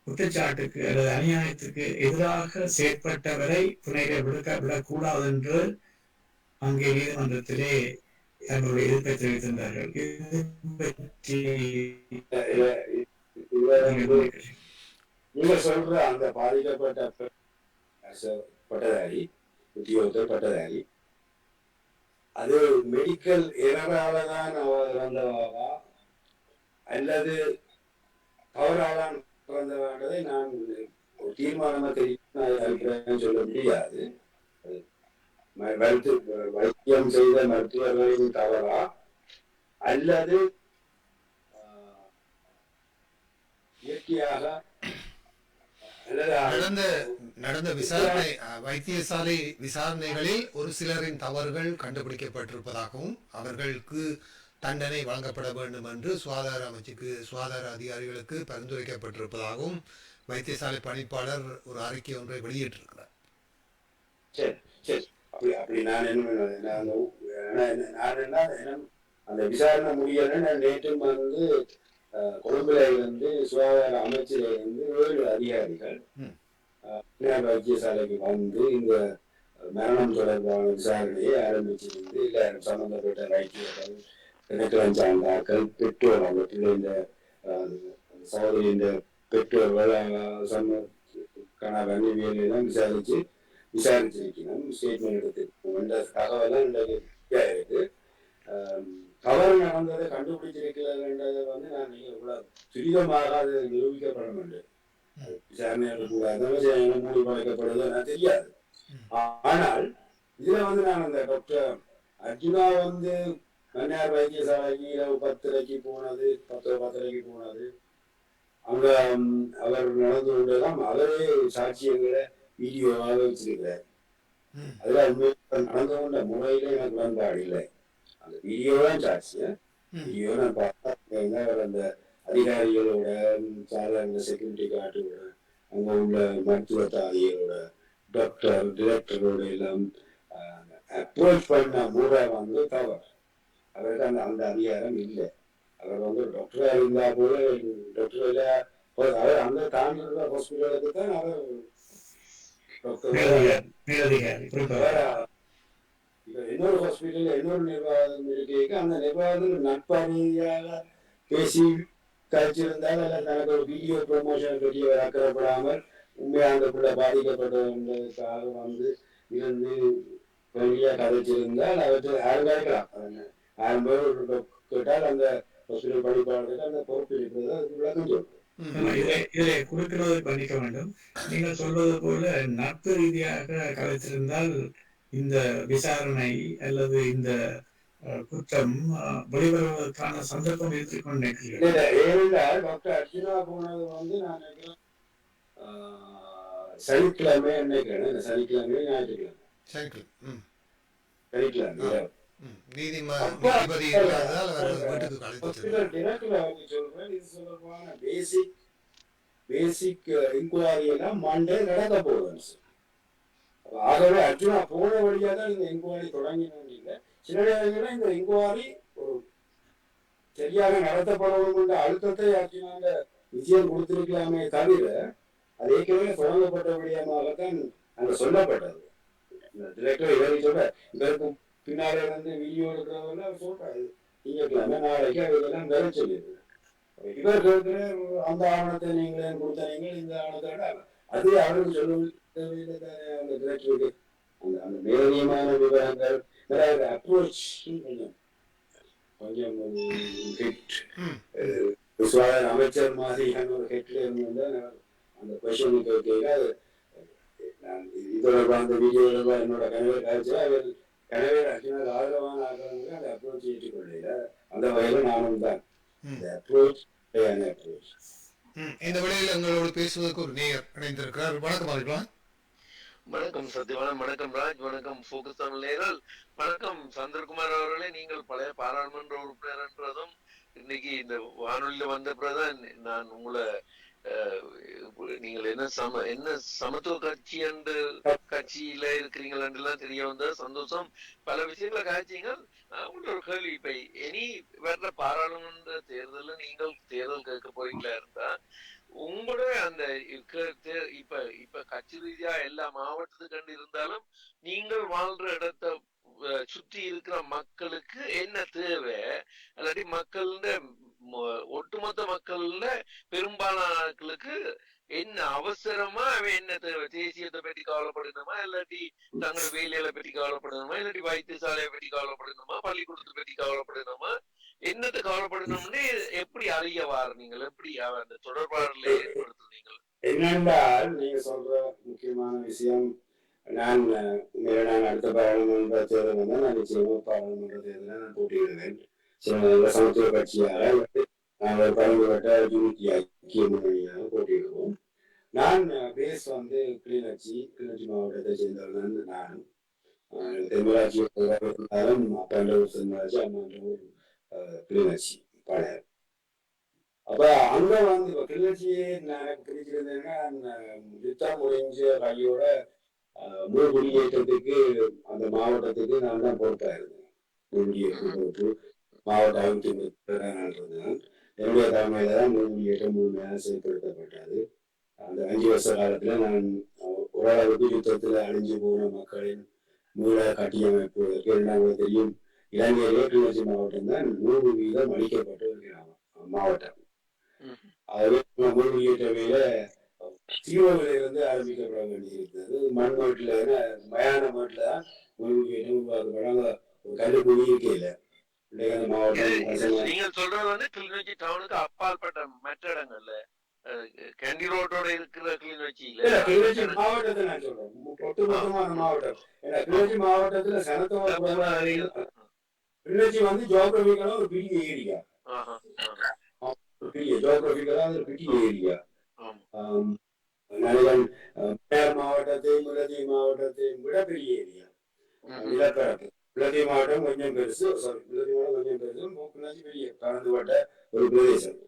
Speaker 2: குற்றச்சாட்டுக்கு அல்லது அநியாயத்துக்கு எதிராக செயற்பட்டவரை பிணையை விடக்கூடாது என்று அங்கே நீதிமன்றத்திலே தங்களுடைய எதிர்ப்பை தெரிவித்திருந்தார்கள்.
Speaker 3: நீங்க சொல்ற அந்த பாதிக்கப்பட்ட பட்டதாரி உத்தியோகத்தர் பட்டதாரி அது மெடிக்கல் எரராலதான் அவர் இறந்தவாவா அல்லது தவறாதான் இறந்தவான்றதை நான் ஒரு தீர்மானமா தெரிவிக்கிறேன் சொல்ல முடியாது. வைத்தியம் செய்த மருத்துவர்களின் தவறா அல்லது இயற்கையாக
Speaker 1: நடந்த விசாரணை வைத்தியசாலை விசாரணைகளில் ஒரு சிலரின் தவறுகள் கண்டுபிடிக்கப்பட்டிருப்பதாகவும் அவர்களுக்கு தண்டனை வழங்கப்பட வேண்டும் என்று சுகாதார அமைச்சுக்கு சுகாதார அதிகாரிகளுக்கு பரிந்துரைக்கப்பட்டிருப்பதாகவும் வைத்தியசாலை பணிப்பாளர் ஒரு அறிக்கை ஒன்றை வெளியிட்டிருக்கிறார்.
Speaker 3: அப்படி நான் அந்த விசாரணை முடியல. நேற்றும் வந்து கொழும்புல இருந்து சுகாதார அமைச்சில இருந்து 7 அதிகாரிகள் வைத்தியசாலைக்கு வந்து இந்த மரணம் தொடர்பான விசாரணையை ஆரம்பிச்சிருந்து எல்லாரும் சம்பந்தப்பட்ட வைத்தியர்கள் இணக்கலம் சார்ந்தாக்கள் பெற்றோர் அவங்க பிள்ளைங்க சகோதரியின் பெற்றோர்கள் கணவன் இவையெல்லாம் விசாரிச்சிருக்கணும். ஸ்டேட்மெண்ட் எடுத்திருக்கணும். இந்த தகவலாம் இன்றைக்கு இருக்கு. தவறு நடந்ததை கண்டுபிடிச்சிருக்கிறதுன்றதை வந்து நான் இவ்வளவு துரிதமாக அது நிரூபிக்கப்பட வேண்டும். விசாரணை மூடி படைக்கப்படுது எனக்கு தெரியாது. ஆனால் இதுல வந்து நான் அந்த டாக்டர் அர்ஜுனா வந்து மன்னார் வைத்தியசாலைக்கு இரவு 10:30 போனது 10:30 போனது அங்க அவர் நடந்து கொண்டெல்லாம் அவரே சாட்சியங்களை வீடியோவாக வச்சிருக்கிறார். அதுல நடந்து கொண்ட முறையில எனக்கு உடன்பாடு இல்லை. அந்த வீடியோ தான் சாட்சிய வீடியோ நான் பார்த்தா அந்த அதிகாரிகளோட சாதாரண செக்யூரிட்டி கார்டோட அங்க உள்ள மருத்துவ தாதிகளோட டாக்டர் டிரெக்டரோட எல்லாம் அப்ரோச் பண்ண முறை வந்து தவறு. அவருக்கு அந்த அதிகாரம் இல்லை. அவர் வந்து டாக்டரா இருந்தா போல டாக்டர் அவர் அந்த தாண்டி உள்ள ஹாஸ்பிட்டலுக்கு தான் அவர் இன்னொரு ஹாஸ்பிட்டல் இன்னொரு நிர்வாகம் இருக்கு. அந்த நிர்வாகத்தில் நட்பரீதியாக பேசி கழிச்சிருந்தால் அல்ல தனக்கு ஒரு வீடியோ ப்ரமோஷன் பற்றி அக்கறைப்படாமல் உண்மையாக அந்த பிள்ளை பாதிக்கப்பட்டதுக்காக வந்து இருந்து வெளியாக கதைச்சிருந்தால் அவற்றை யாரும் கேட்கலாம். 1000 பேர் கேட்டால் அந்த ஹாஸ்பிட்டல் படிப்பாளர்கள் அந்த பொறுப்பு இருக்கிறது அதுக்கு விளக்கம் சொல்றோம்.
Speaker 2: இதை குறுக்கிறது பண்ணிக்க வேண்டும். நீங்கள் சொல்வது போல நட்பு ரீதியாக கலைத்திருந்தால் இந்த விசாரணை அல்லது இந்த குற்றம் வெளிவருவதற்கான சந்தர்ப்பம் எடுத்துக்கொண்டு
Speaker 3: டாக்டர் அர்ஜுனா போனது வந்து நான் நினைக்கிறேன் சனிக்கிழமை நினைக்கிறேன். சனிக்கிழமை ஞாயிற்றுக்கிழமை சனிக்கிழமை பேசிக் இன்குவாரி எல்லாம் மண்டே நடக்க போகுது. ஆகவே அர்ஜுனா போன வழியா தான் இந்த இன்குவாரி தொடங்கினோம். இல்லை சில நேரங்களில் இந்த இன்குவாரி ஒரு சரியாக நடத்தப்படணும் அழுத்தத்தை அர்ஜுனாங்க விஜயம் கொடுத்திருக்கலாமே தவிர அது ஏற்கனவே தொடங்கப்பட்ட விடயமாகத்தான் அங்க சொல்லப்பட்டது. இந்த டிரெக்டர் இவரை சொல்ற இதற்கு பின்னாலே வந்து வீடியோ எடுக்கிறவங்க சொல்றாரு திங்கட்கிழமை நாளைக்கு அதெல்லாம் வேற சொல்லிடுறேன். இவர் கேட்கிற அந்த ஆவணத்தை நீங்களே கொடுத்த நீங்கள் இந்த ஆவணத்தை அது அவருக்கு சொல்ல அந்த டிரெக்டருக்கு அந்த மேலதிகமான விவரங்கள் அப்ரோச் கொஞ்சம் ஹிட் அமைச்சர் மாதிரியான ஒரு ஹெட்ல இருந்து அந்த கொஸ்டின் கேட்க நான் இதோட அந்த வீடியோவில் என்னோட கணவர் காய்ச்சா அவர் கணவர் அர்ஜுனாக்கு ஆதரவான ஆகிறவங்க அந்த அப்ரோச் ஏற்றுக்கொள்ள அந்த வகையில் நானும் தான் இந்த அப்ரோச் அப்ரோச்.
Speaker 1: இந்த வேளையில் எங்களோடு பேசுவதற்கு ஒரு நேயர் இணைந்திருக்கிறார். வணக்கம் அறிவான்.
Speaker 4: வணக்கம் சத்யவான், வணக்கம் ராஜ், வணக்கம் போக்கஸ் தமிழர்கள், வணக்கம் சந்திரகுமார் அவர்களே. நீங்கள் பழைய பாராளுமன்ற உறுப்பினர் என்றதும் இன்னைக்கு இந்த வானொலியில வந்த பிறகுதான் நான் உங்களை நீங்கள் என்ன சமத்துவ கட்சி என்று கட்சியில இருக்கிறீங்களெல்லாம் தெரிய வந்த சந்தோஷம். பல விஷயங்களை காய்ச்சிங்க. உங்களோட ஒரு கேள்வி, இப்ப இனி வர்ற பாராளுமன்ற தேர்தல நீங்கள் தேர்தல் கேட்க போறீங்களா இருந்தா உங்களோட அந்த இப்ப கட்சி ரீதியா எல்லா மாவட்டத்துக்கு கண்டு இருந்தாலும் நீங்கள் வாழ்ற இடத்தை சுற்றி இருக்கிற மக்களுக்கு என்ன தேவை, அல்லாட்டி மக்கள்ல ஒட்டுமொத்த மக்கள்ல பெரும்பாலானர்களுக்கு என்ன அவசரமா அவன் என்ன தேவை, தேசியத்தை பற்றி கவலைப்படணுமா, இல்லாட்டி தங்களோட வேலையில பற்றி கவலைப்படணுமா, இல்லாட்டி வைத்தியசாலையை பற்றி கவலைப்படணுமா, பள்ளிக்கூடத்தை பற்றி கவலைப்படணுமா, என்னத்தை கவலைப்படணும்னு எப்படி அறிய வார நீங்கள் எப்படி அந்த தொடர்பாடல ஏற்படுத்துறீங்க?
Speaker 3: என்னென்றால் நீங்க சொல்ற முக்கியமான விஷயம், நான் அடுத்த பாராளுமன்ற தேர்தல் வந்து நான் நிச்சயமா பாராளுமன்ற தேர்தலை நான் போட்டியிடுவேன். சில சமத்துவ கட்சியாக நாங்கள் பரந்துபட்ட யூனிட்டி ஐக்கிய முன்னணியாக போட்டியிடுவோம். நான் பேஸ் வந்து கிளிநொச்சி மாவட்டத்தை சேர்ந்தவர்கள் நானும் தென்மராட்சி இருந்தாலும் அப்பண்டூர் தென்மராட்சி அம்மாண்டூர் கிளிநொச்சி பழைய. அப்ப அங்க வந்து இப்ப கிளிநொச்சியே நான் பிரிச்சிருந்தேன்னா யுத்தம் முடிஞ்ச கையோட முழு குடியேற்றத்துக்கு அந்த மாவட்டத்துக்கு நான் தான் பொறுப்பா இருந்தேன். குடியேற்ற பொறுப்பு மாவட்ட அமைப்பு என்னுடைய தலைமையில தான் முழு குடியேற்றம் முழுமையாக செயல்படுத்தப்பட்டது. அந்த 5 வருஷ காலத்துல நான் ஓரளவுக்கு யுத்தத்துல அழிஞ்சு போன மக்களின் மூல கட்டியமைப்பு நாங்கள் தெரியும். இலங்கையிலே கிளிநொச்சி மாவட்டம் தான் 100% அளிக்கப்பட்ட ஒரு மாவட்டம். அதுவே முழு குடியேற்றவையில சீரோவில இருந்து ஆரம்பிக்கப்பட வேண்டியிருக்கிறது. மண் மாட்டுல மயான மாட்டுல தான் முழு குடியேற்றம் உருவாக்கப்பட கல்லுக்குடி இருக்கையில
Speaker 4: நீங்கள் சொல்றது வந்து கிளிநொச்சி டவுனுக்கு அப்பாற்பட்ட மற்ற இடங்கள்ல கேண்டி ரோட்டோட இருக்கிற
Speaker 3: கிளிநொச்சி மாவட்டத்தை நான் சொல்றேன், ஒட்டுமொத்தமான மாவட்டம். ஏன்னா கிளிநொச்சி மாவட்டத்துல கிளிநொச்சி வந்து ஜியோகிராபிக்கலா ஒரு பெரிய ஏரியா, பெரிய ஜியோகிராபிக்கலா ஒரு பெரிய ஏரியா. மாவட்டத்தையும் முல்லைத்தீவு மாவட்டத்தையும் விட பெரிய ஏரியா நிலப்பரப்பு. முல்லைத்தீவு மாவட்டம் கொஞ்சம் பெருசு, முல்லைத்தீவு மாவட்டம் கொஞ்சம் பெருசு, கிளிநொச்சி பெரிய பறந்துபட்ட ஒரு பிரதேசம்.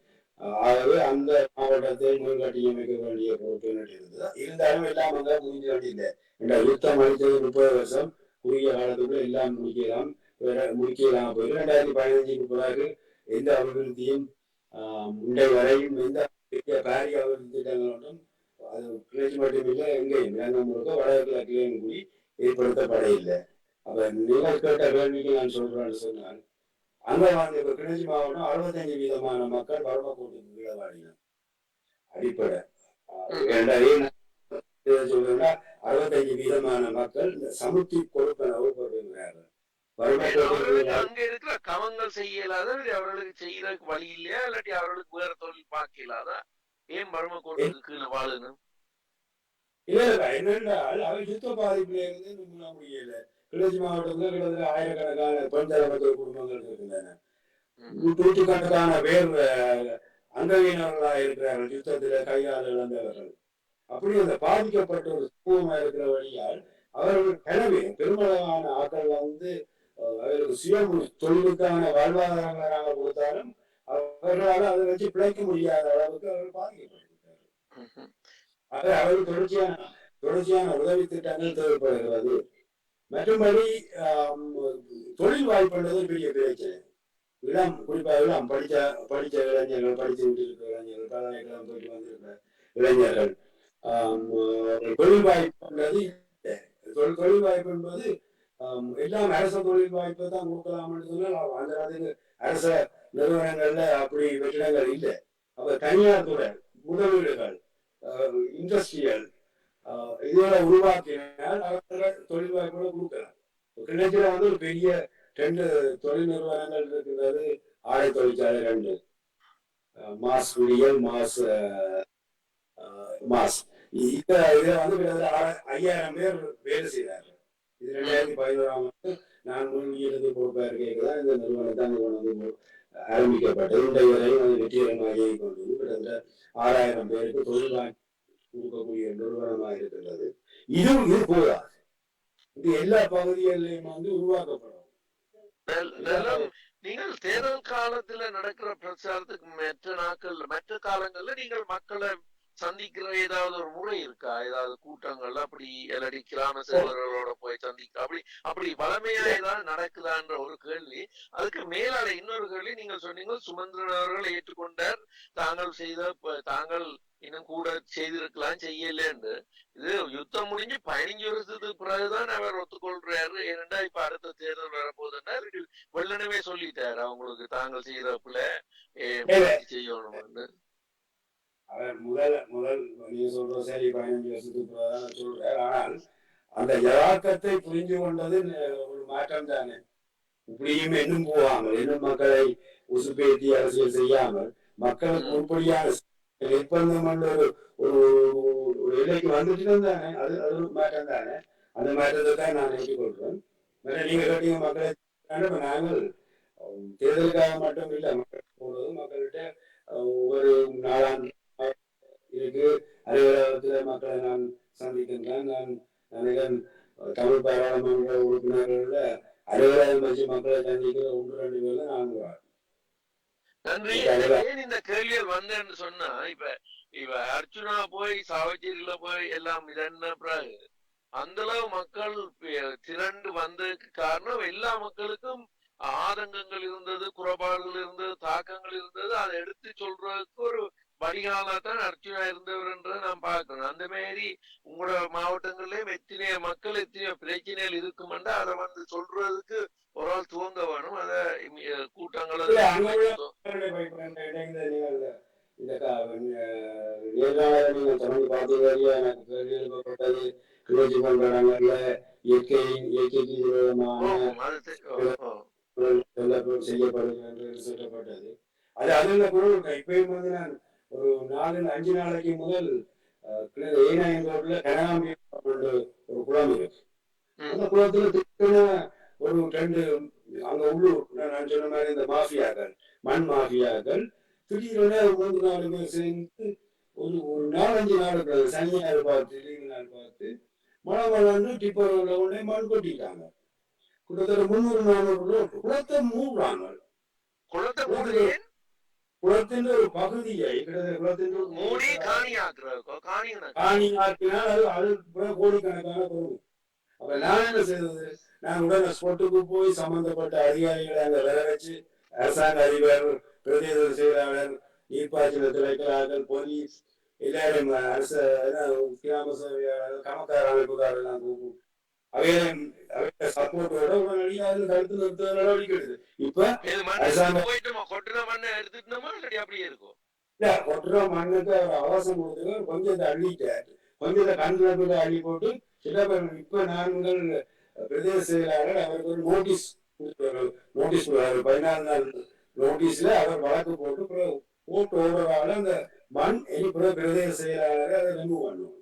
Speaker 3: ஆகவே அந்த மாவட்டத்தை கட்டியமைக்க வேண்டிய பொறுப்பு இருந்தது. இருந்தாலும் எல்லாம் அங்க முடிஞ்ச வேண்டியது. யுத்தம் அளித்தது 30 வருஷம், குறுகிய காலத்துக்குள்ள எல்லாம் முடிக்கலாம் போயிடும். 2015க்கு பிறகு எந்த அபிவிருத்தியும் இன்றை வரையும் எந்த பாரிய அபிவிருத்தி திட்டங்களும் அது கிளர்ச்சி மட்டுமில்லை எங்கேயும் இலங்கை முழுக்க வடகிழக்கிலேயும் கூடி ஏற்படுத்தப்பட இல்லை. அப்ப நீங்கள் கேட்ட கேள்விக்கு நான் சொல்றேன்னு சொன்னால், அங்க வந்து இப்ப கிளர்ச்சி மாவட்டம் 65% மக்கள் வறுமை கோட்டுக்கு கீழே வாடினார். அடிப்படை சொல்றேன்னா 65% மக்கள் இந்த சமுத்தி கொடுப்பனவு போடுகிறார்கள்.
Speaker 4: அங்க இருக்கிற கவங்கள் செய்யலாத, அவர்களுக்கு செய்யறதுக்கு வழி இல்லையா, இல்லாட்டி அவர்களுக்கு வேற தொழில் பார்க்கலாதா, ஏன் வறுமை கோட்டுக்கு கீழே வாழணும்?
Speaker 3: இல்ல என்னென்றால் அவை யுத்த பாதிப்புல இருந்து முன்ன முடியல. கிளர்ச்சி மாவட்டத்துல கிட்டத்தட்ட ஆயிரக்கணக்கான பெண் தலைமத்துவ குடும்பங்கள் இருக்கின்றன. நூற்றுக்கணக்கான பேர் அங்கவீனர்களாக இருக்கிறார்கள், யுத்தத்துல கையால் இழந்தவர்கள். அப்படி அந்த பாதிக்கப்பட்ட ஒரு சமூகமா இருக்கிற வழியால் அவர்கள் எனவே பெருமளவான ஆட்கள் வந்து அவர்களுக்கு சுய தொழிலுக்கான வாழ்வாதாரங்களாக கொடுத்தாலும் அவர்களால் அதை வச்சு பிழைக்க முடியாத அளவுக்கு அவர்கள் பாதிக்கப்பட்டிருக்கிறார்கள். அவர்கள் தொடர்ச்சியான உதவி திட்டங்கள் தேவைப்படுகிறது. மற்றபடி தொழில் வாய்ப்புன்றது பெரிய பிரச்சனை. குறிப்பாக படிச்ச இளைஞர்கள், படித்து விட்டு இருக்கிற இளைஞர்கள், பல்கலைக்கழகம் போயிட்டு வந்திருக்கிற இளைஞர்கள் தொழில் வாய்ப்புன்றது இல்லை. தொழில் வாய்ப்பு என்பது எல்லாம் அரச தொழில் வாய்ப்பை தான் கொடுக்கலாம்னு சொன்னால் அந்த நேரத்துக்கு அரச நிறுவனங்கள்ல அப்படி வெற்றிடங்கள் இல்லை. அப்ப தனியார் துறை முதலீடுகள் இண்டஸ்ட்ரியல் இதோட உருவாக்கினால் அவர்கள் தொழில் வாய்ப்புகளை கொடுக்கலாம். கிளர்ச்சியில வந்து ஒரு பெரிய 2 தொழில் நிறுவனங்கள் இருக்கிறது. ஆடை தொழிற்சாலை 2, மாஸ் குடியல், மாஸ் இப்ப இதுல வந்து கிட்டத்தட்ட 5000 பேர் வேலை செய்யறாங்க. இது 2011ஆம் ஆண்டு நான் முன்னிலிருந்து பொறுப்பா இருக்கேன் இந்த நிறுவனத்தை வந்து ஆரம்பிக்கப்பட்டது. இன்றைய வரையும் அது வெற்றிகரமாக இயங்கிக் கொண்டு கிட்டத்தட்ட 6000 பேருக்கு தொழில் வாய்ப்பு கொடுக்கக்கூடிய நிறுவனமாக இருக்கின்றது. இது போதாது. இது எல்லா பகுதிகளிலும் வந்து உருவாக்கப்படும்.
Speaker 4: நீங்கள் தேர்தல் காலத்துல நடக்கிற பிரச்சாரத்துக்கு மற்ற காலங்கள்ல நீங்கள் மக்களை சந்திக்கிற ஏதாவது ஒரு முறை இருக்கா? ஏதாவது கூட்டங்கள் அப்படி இல்லாட்டி கிராம சேவர்களோட போய் சந்திக்க அப்படி வளமையா ஏதாவது நடக்குதான்ற ஒரு கேள்வி. அதுக்கு மேலால இன்னொரு கேள்வி, நீங்கள் சொன்னீங்க சுமந்திரன் அவர்கள் ஏற்றுக்கொண்டார், தாங்கள் இன்னும் கூட செய்திருக்கலாம் செய்யலன்னு. இது யுத்தம் முடிஞ்சு 15 வருஷத்துக்கு பிறகுதான் அவர் ஒத்துக்கொள்றாரு. ஏனென்றா இப்ப அடுத்த தேர்தல் வரப்போகுதுன்னா வெள்ளனவே சொல்லிட்டாரு அவங்களுக்கு தாங்கள் செய்யறப்புல செய்யணும்னு.
Speaker 3: அவர் முதல் நீங்க சொல்ற சரி 15 வருஷத்துக்கு பிறகுதான் சொல்றார். ஆனால் அந்த யதார்த்தத்தை புரிஞ்சு கொண்டது ஒரு மாற்றம் தானே. இப்படியும் இன்னும் போகாமல், இன்னும் மக்களை உசுப்பேற்றி அரசியல் செய்யாமல் மக்களுக்கு உருப்படியான நிர்பந்தம் ஒரு எல்லைக்கு வந்துட்டு தானே. அது ஒரு மாற்றம் தானே. அந்த மாற்றத்தை தான் நான் ஏற்றுக்கொள்றேன். நீங்க கேட்டீங்க மக்களை, நாங்கள் தேர்தலுக்காக மட்டும் இல்லை, மக்கள் போடுறது மக்கள்கிட்ட ஒவ்வொரு நாளாம் இருக்கு. அலுவலகத்துல மக்களை நான் சந்திக்கின்றேன். நான் நினைக்கிறேன் தமிழ் பாராளுமன்ற உறுப்பினர்கள அலுவலகம் வச்சு மக்களை சந்திக்கிற 1-2 பேர் தான் நான்.
Speaker 4: நன்றி. ஏன் இந்த கேள்விகள் வந்தேன்னு சொன்னா, இப்ப அர்ச்சுனா போய் சாவச்சேரியில போய் எல்லாம் இதென்ன பிறகு அந்த அளவு மக்கள் திரண்டு வந்ததுக்கு காரணம் எல்லா மக்களுக்கும் ஆதங்கங்கள் இருந்தது, குறைபாடுகள் இருந்தது, தாக்கங்கள் இருந்தது. அதை எடுத்து சொல்றதுக்கு ஒரு வடிகாலத்தான் அர்ச்சுனா இருந்தவர்ன்றதை நான் பார்க்கணும். அந்த மாதிரி உங்களோட மாவட்டங்கள்லயும் எத்தனையோ மக்கள் எத்தனையோ பிரச்சனைகள் இருக்குமெண்டா அதை வந்து சொல்றதுக்கு ஒரு ஆள் துவங்க வேணும். அத கூட்டங்களை
Speaker 3: செய்யப்படுகிறது என்று சொல்லப்பட்டது. அது அதுல குழு இப்பயும் வந்து நான் ஒரு 4-5 நாளைக்கு முதல் ஏனாயங்கோட்ல கனகாம்பி ஒரு குளம் இருக்கு. அந்த குளத்துல திட்டன ஒரு 2 அங்க உள்ளூர் நான் சொன்ன மாதிரி இந்த மாஃபியாக்கள், மண் மாஃபியாக்கள் திடீரென 3-4 பேர் சேர்ந்து ஒரு 4-5 நாள் சனி ஞாயிறு பார்த்து லீவு நாள் பார்த்து மழை மழை டிப்பர் உடனே மண் கொட்டிட்டாங்க. கிட்டத்தட்ட 300-400 குளத்தை மூடுறாங்க. குளத்தின் ஒரு பகுதியை காணியாக்கினால் அது கோடிக்கணக்கான பொருள். அப்ப நான் என்ன செய்வது, நான் உடனே ஸ்போட்டுக்கு போய் சம்பந்தப்பட்ட அதிகாரிகளை அங்க வர வச்சு அரசாங்க அதிபர், பிரதேச செயலாளர், நீர்ப்பாய்ச்சல் துறைகளாளர்கள், போலீஸ் எல்லாரும் அரசு கிராம சேவையாளர், கமக்கார அமைப்புகாரர் எல்லாம் கூப்பிட்டு சப்போர்ட்டோட உடனடியாக தடுத்து நிறுத்த நடவடிக்கை எடுக்குது. இப்ப கொட்டுற மண்ணுக்கு அவகாசம் கொடுத்து கொஞ்சத்தை அள்ளிட்டாரு, கொஞ்சத்தை கண்காணிப்புல அள்ளி போட்டு சில பேர். இப்ப நாங்கள் பிரதேச செயலாளர் அவருக்கு ஒரு நோட்டீஸ் 14 நாள் நோட்டீஸ்ல அவர் வழக்கு போட்டு ஓடுறதால அந்த மண் இனி பிரதேச செயலாளர் அதை ரிமூவ் பண்ணுவோம்.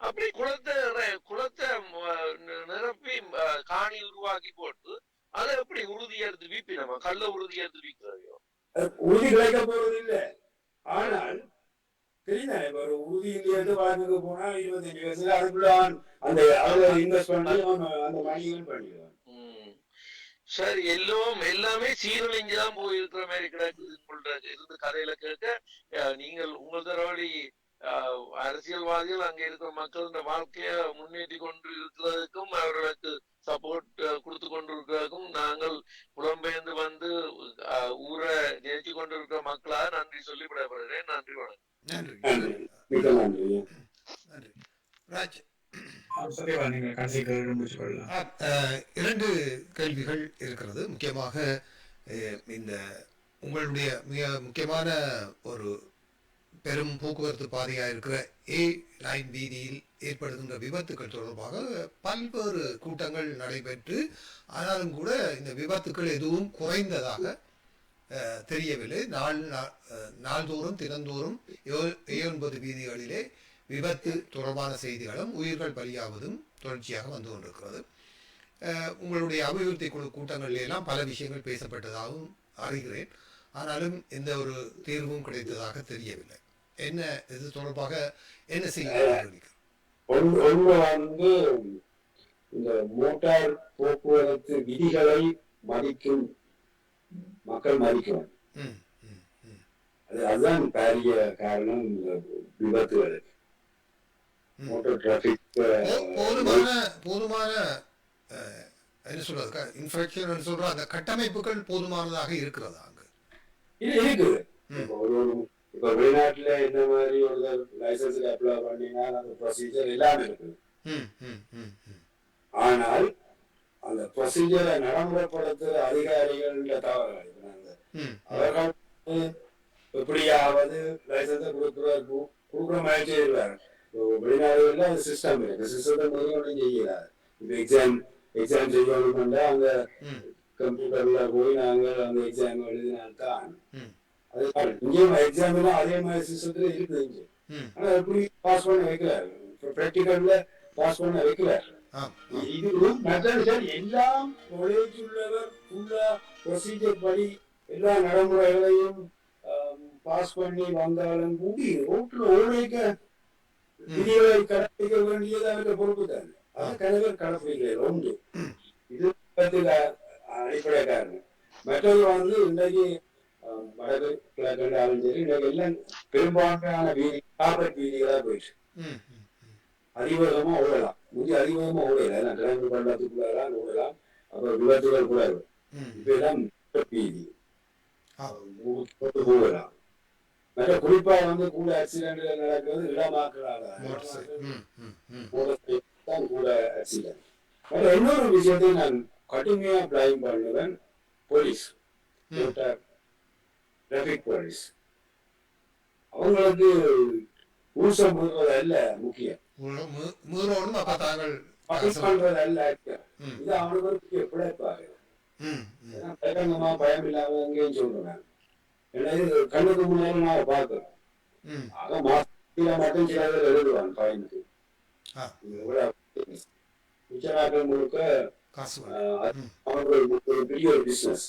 Speaker 4: அப்படி குளத்தை நிரப்பி காணி உருவாக்கி போட்டு அதை எப்படி உறுதியா எடுத்து வீப்பி நம்ம கள்ள உறுதியா எடுத்து வீக்கிறோம்.
Speaker 3: உறுதி கிடைக்க போறது இல்லை. ஆனால் தெரியுதா, இப்ப ஒரு உறுதி இல்லையா வழக்குக்கு போனா 25 வருஷத்துல அதுக்குள்ள அந்த இன்வெஸ்ட் பண்ணி அந்த மணிகள் பண்ணிடுவான்.
Speaker 4: சரி, எல்லாமே சீரழிஞ்சுதான் போயிருக்கிற மாதிரி கிடக்குது இருந்து கதையில கேட்க. நீங்கள் உங்கள் தரவழி அரசியல்வாதிகள் அங்க இருக்கிற மக்களின் வாழ்க்கைய முன்னேற்றி கொண்டு இருக்கிறதுக்கும் அவர்களுக்கு சப்போர்ட் கொடுத்து கொண்டிருக்கிறதுக்கும் நாங்கள் புலம்பெயர்ந்து வந்து ஊரை ஜெயிச்சு கொண்டிருக்கிற மக்களாக நன்றி சொல்லி விடப்படுகிறேன். நன்றி, வணக்கம்.
Speaker 1: ராஜ்,
Speaker 2: 2
Speaker 1: கேள்விகள் இருக்கிறது. முக்கியமாக இந்த உங்களுடைய மிக முக்கியமான ஒரு பெரும் போக்குவரத்து பாதையாக இருக்கிற லைன் வீதியில் ஏற்படுகின்ற விபத்துக்கள் தொடர்பாக பல்வேறு கூட்டங்கள் நடைபெற்று, ஆனாலும் கூட இந்த விபத்துக்கள் எதுவும் குறைந்ததாக தெரியவில்லை. நாள்தோறும் தினந்தோறும் A9 வீதிகளிலே விபத்து தொடர்பான செய்திகளும் உயிர்கள் பலியாவதும் தொடர்ச்சியாக வந்து கொண்டிருக்கிறது. உங்களுடைய அபிவிருத்தி குழு கூட்டங்களில் எல்லாம் பல விஷயங்கள் பேசப்பட்டதாகவும் அறிகிறேன். ஆனாலும் எந்த ஒரு தீர்வும் கிடைத்ததாக தெரியவில்லை. என்ன இது தொடர்பாக என்ன செய்ய?
Speaker 3: ஒன்று வந்து இந்த மோட்டார் போக்குவரத்து விதிகளை மதிக்கும் மக்கள் மதிக்கும். அதுதான் பெரிய காரணம் விபத்துகளுக்கு. மோட்டார் டிராபிக்
Speaker 1: போதுமான என்ன சொல்றது, இன்ஃப்ராஸ்ட்ரக்சர் சொல்ற அந்த கட்டமைப்புகள் போதுமானதாக இருக்கிறதா? அங்க
Speaker 3: இருக்குது. இப்ப வெளிநாட்டுல இந்த மாதிரி ஒரு லைசன்ஸ் அப்ளை பண்ணினா அந்த ப்ரொசீஜர் எல்லாமே இருக்குது. ஆனால் அந்த ப்ரொசீஜரை நடைமுறைப்படுத்துற அதிகாரிகள தவறு. அவர்கள் எப்படியாவது லைசன்ஸை கொடுக்குற மாதிரி செய்வாங்க. வெளிநாடுகள்ல அந்த சிஸ்டம் இருக்கு. சிஸ்டத்தை ஒன்றும் செய்யலாது. இப்ப எக்ஸாம் செய்யணும்னா அந்த கம்ப்யூட்டர்ல போய் நாங்கள் அந்த எக்ஸாம் எழுதினால்தான் அது இங்கேயும் எக்ஸாம் அதே மாதிரி சிஸ்டத்துல இருக்குது இங்க. ஆனா எப்படி பாஸ் பண்ண வைக்கிறாரு, பிராக்டிகல்ல பாஸ் பண்ண வைக்கிறாரு. இது எல்லாம் நாலேஜ் உள்ளவர் ஃபுல்லா ப்ரொசீஜர் படி எல்லா நடைமுறைகளையும் பாஸ் பண்ணி வந்தாலும் கூடி ரோட்ல ஓடைக்க விதிகளை கடைபிடிக்க வேண்டியது அவருக்கு பொறுப்பு தான். அதை கணவர் கடைபிடிக்கிறார். ஒன்று இது அடிப்படை காரணம். மற்றது வந்து இன்றைக்கு வடக்கு கிழக்கு சரி இன்றைக்கு எல்லாம் பெரும்பான்மையான வீதி கார்பெட் வீதிகளா போயிடுச்சு. அதிவேகமா ஓடலாம். முந்தைய அதிவேகமா ஓடலாம், கிராம பள்ளத்துக்குள்ளலாம் ஓடலாம். அப்புறம் விபத்துகள் கூட இப்ப எல்லாம் வீதி போகலாம். மற்ற குறிப்பா வந்து கூட ஆக்சிடென்ட் நடக்கிறது இடமாக்குறாங்க கூட ஆக்சிடென்ட். மற்ற இன்னொரு விஷயத்தை நான் கடுமையா பிளைம் பண்ணுவேன், போலீஸ், டிராபிக் போலீஸ். அவங்களுக்கு ஊசம் முறுவது அல்ல முக்கியம், பண்றது அல்ல. இது அவனுக்கு பிழைப்பாங்க. பயங்கரமா பயம் இல்லாம எங்கேயும் சொல்றேன். கண்ணுக்கு முன்னாடி நான் பார்க்கிறேன். ஆக மாசத்துல மட்டும் சில பேர் எழுதுவான் பயனுக்கு. மிச்ச நாட்கள் முழுக்க அவங்களுக்கு ஒரு பெரிய ஒரு பிசினஸ்.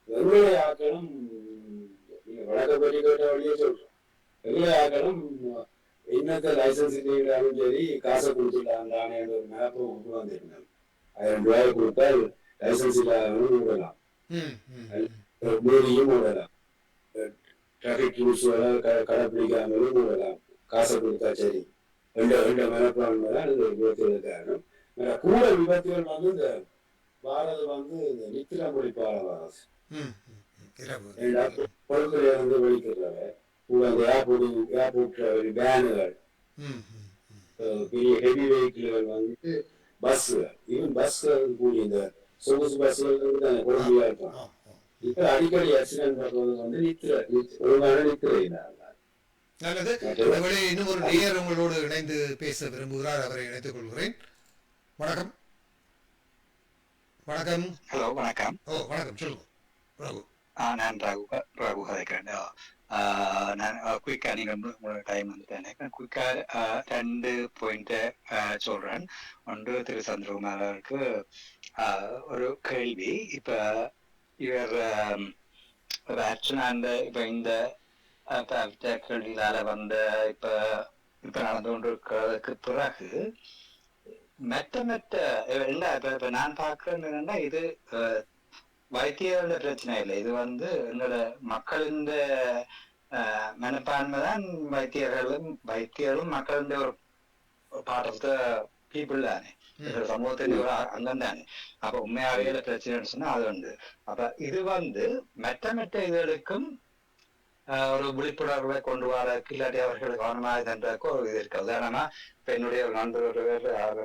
Speaker 3: எங்களுடைய ஆக்களும் நீங்க வழக்கப்படி கேட்ட வழியே சொல்றோம். எங்களுடைய ஆக்களும் என்னத்த லைசன்ஸ் இல்லைனாலும் சரி காசை கொடுத்துடலாம் தானே என்ற ஒரு மேப்பை கொண்டு வந்திருந்தாங்க. 1000 ரூபாய் கொடுத்தால் லைசன்ஸ் இல்லாதவனும் விடலாம், மீறியும் விடலாம், டிராபிக் ரூல்ஸ் கடைப்பிடிக்காமலும் விடலாம். காசை கொடுத்தா சரி ரெண்டு மனப்பான்மை தான் இந்த விபத்துகள் காரணம். கூட விபத்துகள் வந்து இந்த வாரது வந்து இந்த நித்திர மொழி பாரவாரஸ் பொருட்களை வந்து வெளிக்கிறவ கூட அந்த ஏர்போர்ட் வேனுகள், பெரிய ஹெவி வெஹிக்கிள்கள் வந்து பஸ்ஸுகள், ஈவன் பஸ்கள் கூடிய இந்த சொகுசு பஸ்கள் குழந்தையா இருக்கும். இப்ப அடிக்கடி ஆக்சிடென்ட் பண்றது வந்து ஒழுங்கான நித்திரை.
Speaker 1: நல்லது. இன்னும் ஒரு நேயர் உங்களோடு இணைந்து பேச விரும்புகிறார், அவரை இணைத்துக் கொள்கிறேன். வணக்கம். வணக்கம்.
Speaker 5: ஹலோ, வணக்கம்.
Speaker 1: வணக்கம், சொல்லுங்க. ரகு.
Speaker 5: நான் ரகு கதைக்கிறேன். நான் குயிக்கா நீங்க டைம் வந்துட்டேன். குயிக்கா 2 பாயிண்ட் சொல்றேன். ஒன்று, திரு சந்திரகுமாருக்கு ஒரு கேள்வி. இப்ப இவர் இப்ப இந்த கேள்வியால வந்து இப்ப நடந்து கொண்டிருக்கிறதுக்கு பிறகு இப்ப நான் பாக்குறேன்னா இது வைத்தியர்களோட பிரச்சனை இல்லை. இது வந்து எங்களோட மக்களின் மனப்பான்மைதான். வைத்தியர்களும் மக்களின் ஒரு பார்ட் ஆஃப் த பீப்புள் தானே, சமூகத்தின் ஒரு அங்கம் தானே. அப்ப உண்மையாவே பிரச்சனைன்னு சொன்னா அது உண்டு. அப்ப இது வந்து மற்ற இதுகளுக்கும் ஒரு விழிப்புணர்வை கொண்டு வர, இல்லாட்டி அவர்கள் கவனமாக சென்றதுக்கு ஒரு இது இருக்கு. உதாரணமா இப்ப என்னுடைய ஒரு நண்பர் ஒரு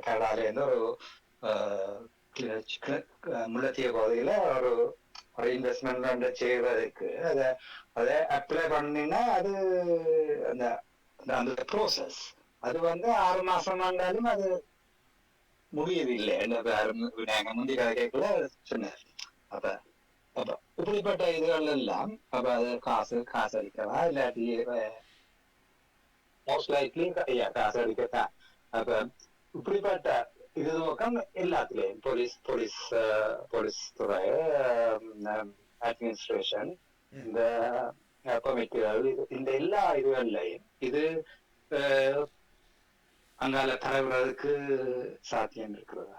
Speaker 5: கேரளாலேருந்து ஒரு முல்லத்தீய பகுதியில ஒரு இன்வெஸ்ட்மெண்ட் செய்வதற்கு அதை அப்ளை பண்ணினா அது அந்த ப்ரோசஸ் அது வந்து 6 மாசம் ஆனாலும் அது முடியவில்லை. முந்தைய கதைக்குள்ள சொன்னார். அப்ப இப்படிப்பட்ட இதுகள் எல்லாம் அப்ப அது காசு அளிக்கவா இல்லாட்டி மோஸ்ட் லைக்லி காசு அடிக்கத்தான். அப்ப இப்படிப்பட்ட இது நோக்கம் எல்லாத்துலயும் போலீஸ் துறை, அட்மினிஸ்ட்ரேஷன், இந்த கமிட்டிகள், இந்த எல்லா இதுகள்லையும் இது அங்கால தலைவர்களுக்கு சாத்தியம் இருக்கிறதா?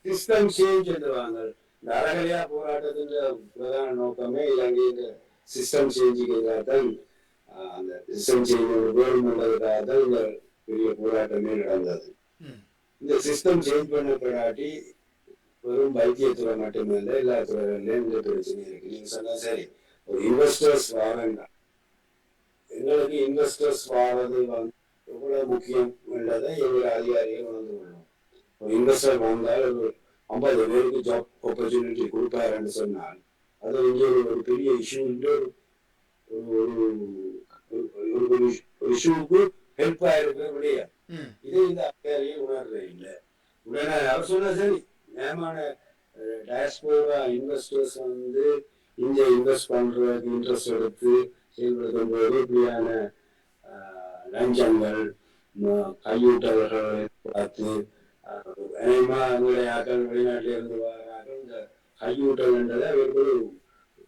Speaker 3: சிஸ்டம் சேஞ்ச் என்றுவாங்க. இந்த அறகலையா போராட்டத்தின் பிரதான நோக்கமே இலங்கையின் சிஸ்டம் சேஞ்சுக்காகத்தான், அந்த சிஸ்டம் சேஞ்ச் வேணுமென்றதுக்காகத்தான் இந்த பெரிய போராட்டமே நடந்தது. இந்த சிஸ்டம் சேஞ்ச் பண்ண பின்னாடி வெறும் வைத்தியத்துறை மட்டுமில்லை, எல்லா துறைகளிலும் இந்த பிரச்சனை இருக்கு. நீங்க சொன்னா சரி, ஒரு இன்வெஸ்டர்ஸ் வாரண்டா, எங்களுக்கு இன்வெஸ்டர்ஸ் வாரது எவ்வளவு முக்கியம் என்றதை எங்கள் அதிகாரிகள் உணர்ந்து கொள்ளும். ஒரு இன்வெஸ்டர் வந்தால் ஒரு 50 பேருக்கு ஜாப் ஆப்பர்ச்சுனிட்டி கொடுப்பாருன்னு சொன்னால் அது இங்கே ஒரு பெரிய இஷ்யூ, ஒரு இஷ்யூவுக்கு ஹெல்ப் ஆயிருக்கிற விடையா. இதை இந்த அதிகாரிகள் உணர்றது இல்லை. உடனே அவர் சொன்னா சரி, ஏமான டயஸ்போரா இன்வெஸ்டர்ஸ் இங்க இன்வெஸ்ட் பண்றதுக்கு இன்ட்ரெஸ்ட் எடுத்து செயல்படுத்தும் போது இப்படியான லஞ்சங்கள், கையூட்டவர்களை பார்த்து ஆக்கள் வெளிநாட்டில இருந்து வரார்கள். இந்த கையூட்டல் என்றதை அவர்கள்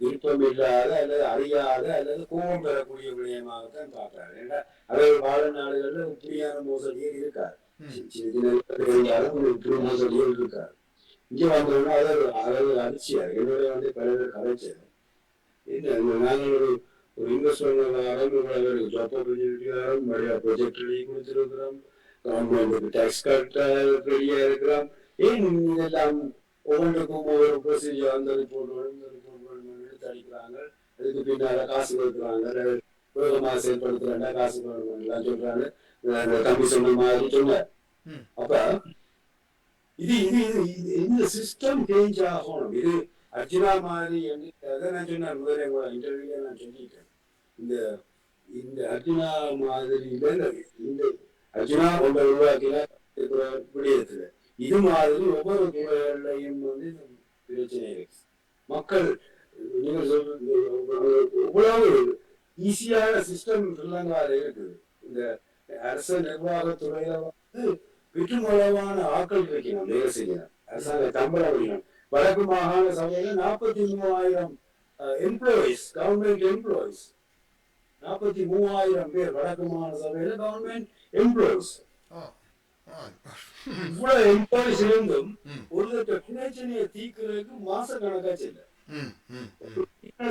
Speaker 3: விருப்பம் இல்லாத அல்லது அறியாத அல்லது கோபம் பெறக்கூடிய விடயமாகத்தான் பார்க்கிறார். ஏன்னா அவர்கள் வாழ நாடுகள்ல இப்படியான மோசடிகள் இருக்காரு, இப்படி மோசடிகள் இருக்காரு. இங்க வந்தோம்னா அதாவது அதிர்ச்சியாரு. என்னுடைய பல பேர் கதைச்சது நாங்கள் ஒரு investment job opportunity project ready கொடுத்திருக்கிறோம், கவர்மெண்ட்டுக்கு டாக்ஸ் கட்ட ரெடியா இருக்கிறோம். ஏன் இதெல்லாம் ஒவ்வொன்றுக்கும் ஒவ்வொரு ப்ரொசீஜர், அந்த ரிப்போர்ட் எடுத்து அடிக்கிறாங்க, அதுக்கு பின்னால காசு கொடுக்குறாங்க, வேகமாக செயல்படுத்துறாங்க, காசு எல்லாம் சொல்றாங்க. தம்பி சொன்ன மாதிரி சொன்னார். அப்ப இது இந்த சிஸ்டம் சேஞ்ச் ஆகணும். இது அர்ஜுனா மாதிரி நான் சொன்னேன் முதல்ல இன்டர்வியூல நான் சொல்லிட்டேன். இந்த அர்ஜுனா மாதிரியில இந்த அர்ஜுனா ஒன்றை உருவாக்கின விடயத்துல இது மாதிரி ஒவ்வொரு துறைகளையும் பிரச்சனை இருக்கு. மக்கள் நீங்க சொல்றது எவ்வளவு ஈஸியான சிஸ்டம் ஸ்ரீலங்கால இருக்குது. இந்த அரச நிர்வாகத்துறையில வெற்றுமளவான ஆட்கள் வைக்கணும், வேலை செய்யணும், அரசாங்க சம்பளம் வைக்கணும். வடக்கு மாகாண சபையில 43,000 எம்ப்ளாயிஸ், கவர்மெண்ட் எம்ப்ளாயிஸ், 43,000 பேர் வடக்கு மாகாண சபையில கவர்மெண்ட் எம்ப்ளாயிஸ். இவ்வளவு எம்ப்ளாயிஸ் இருந்தும் ஒரு பிரச்சனையை தீர்க்கிறதுக்கு மாச கணக்கா செல்ல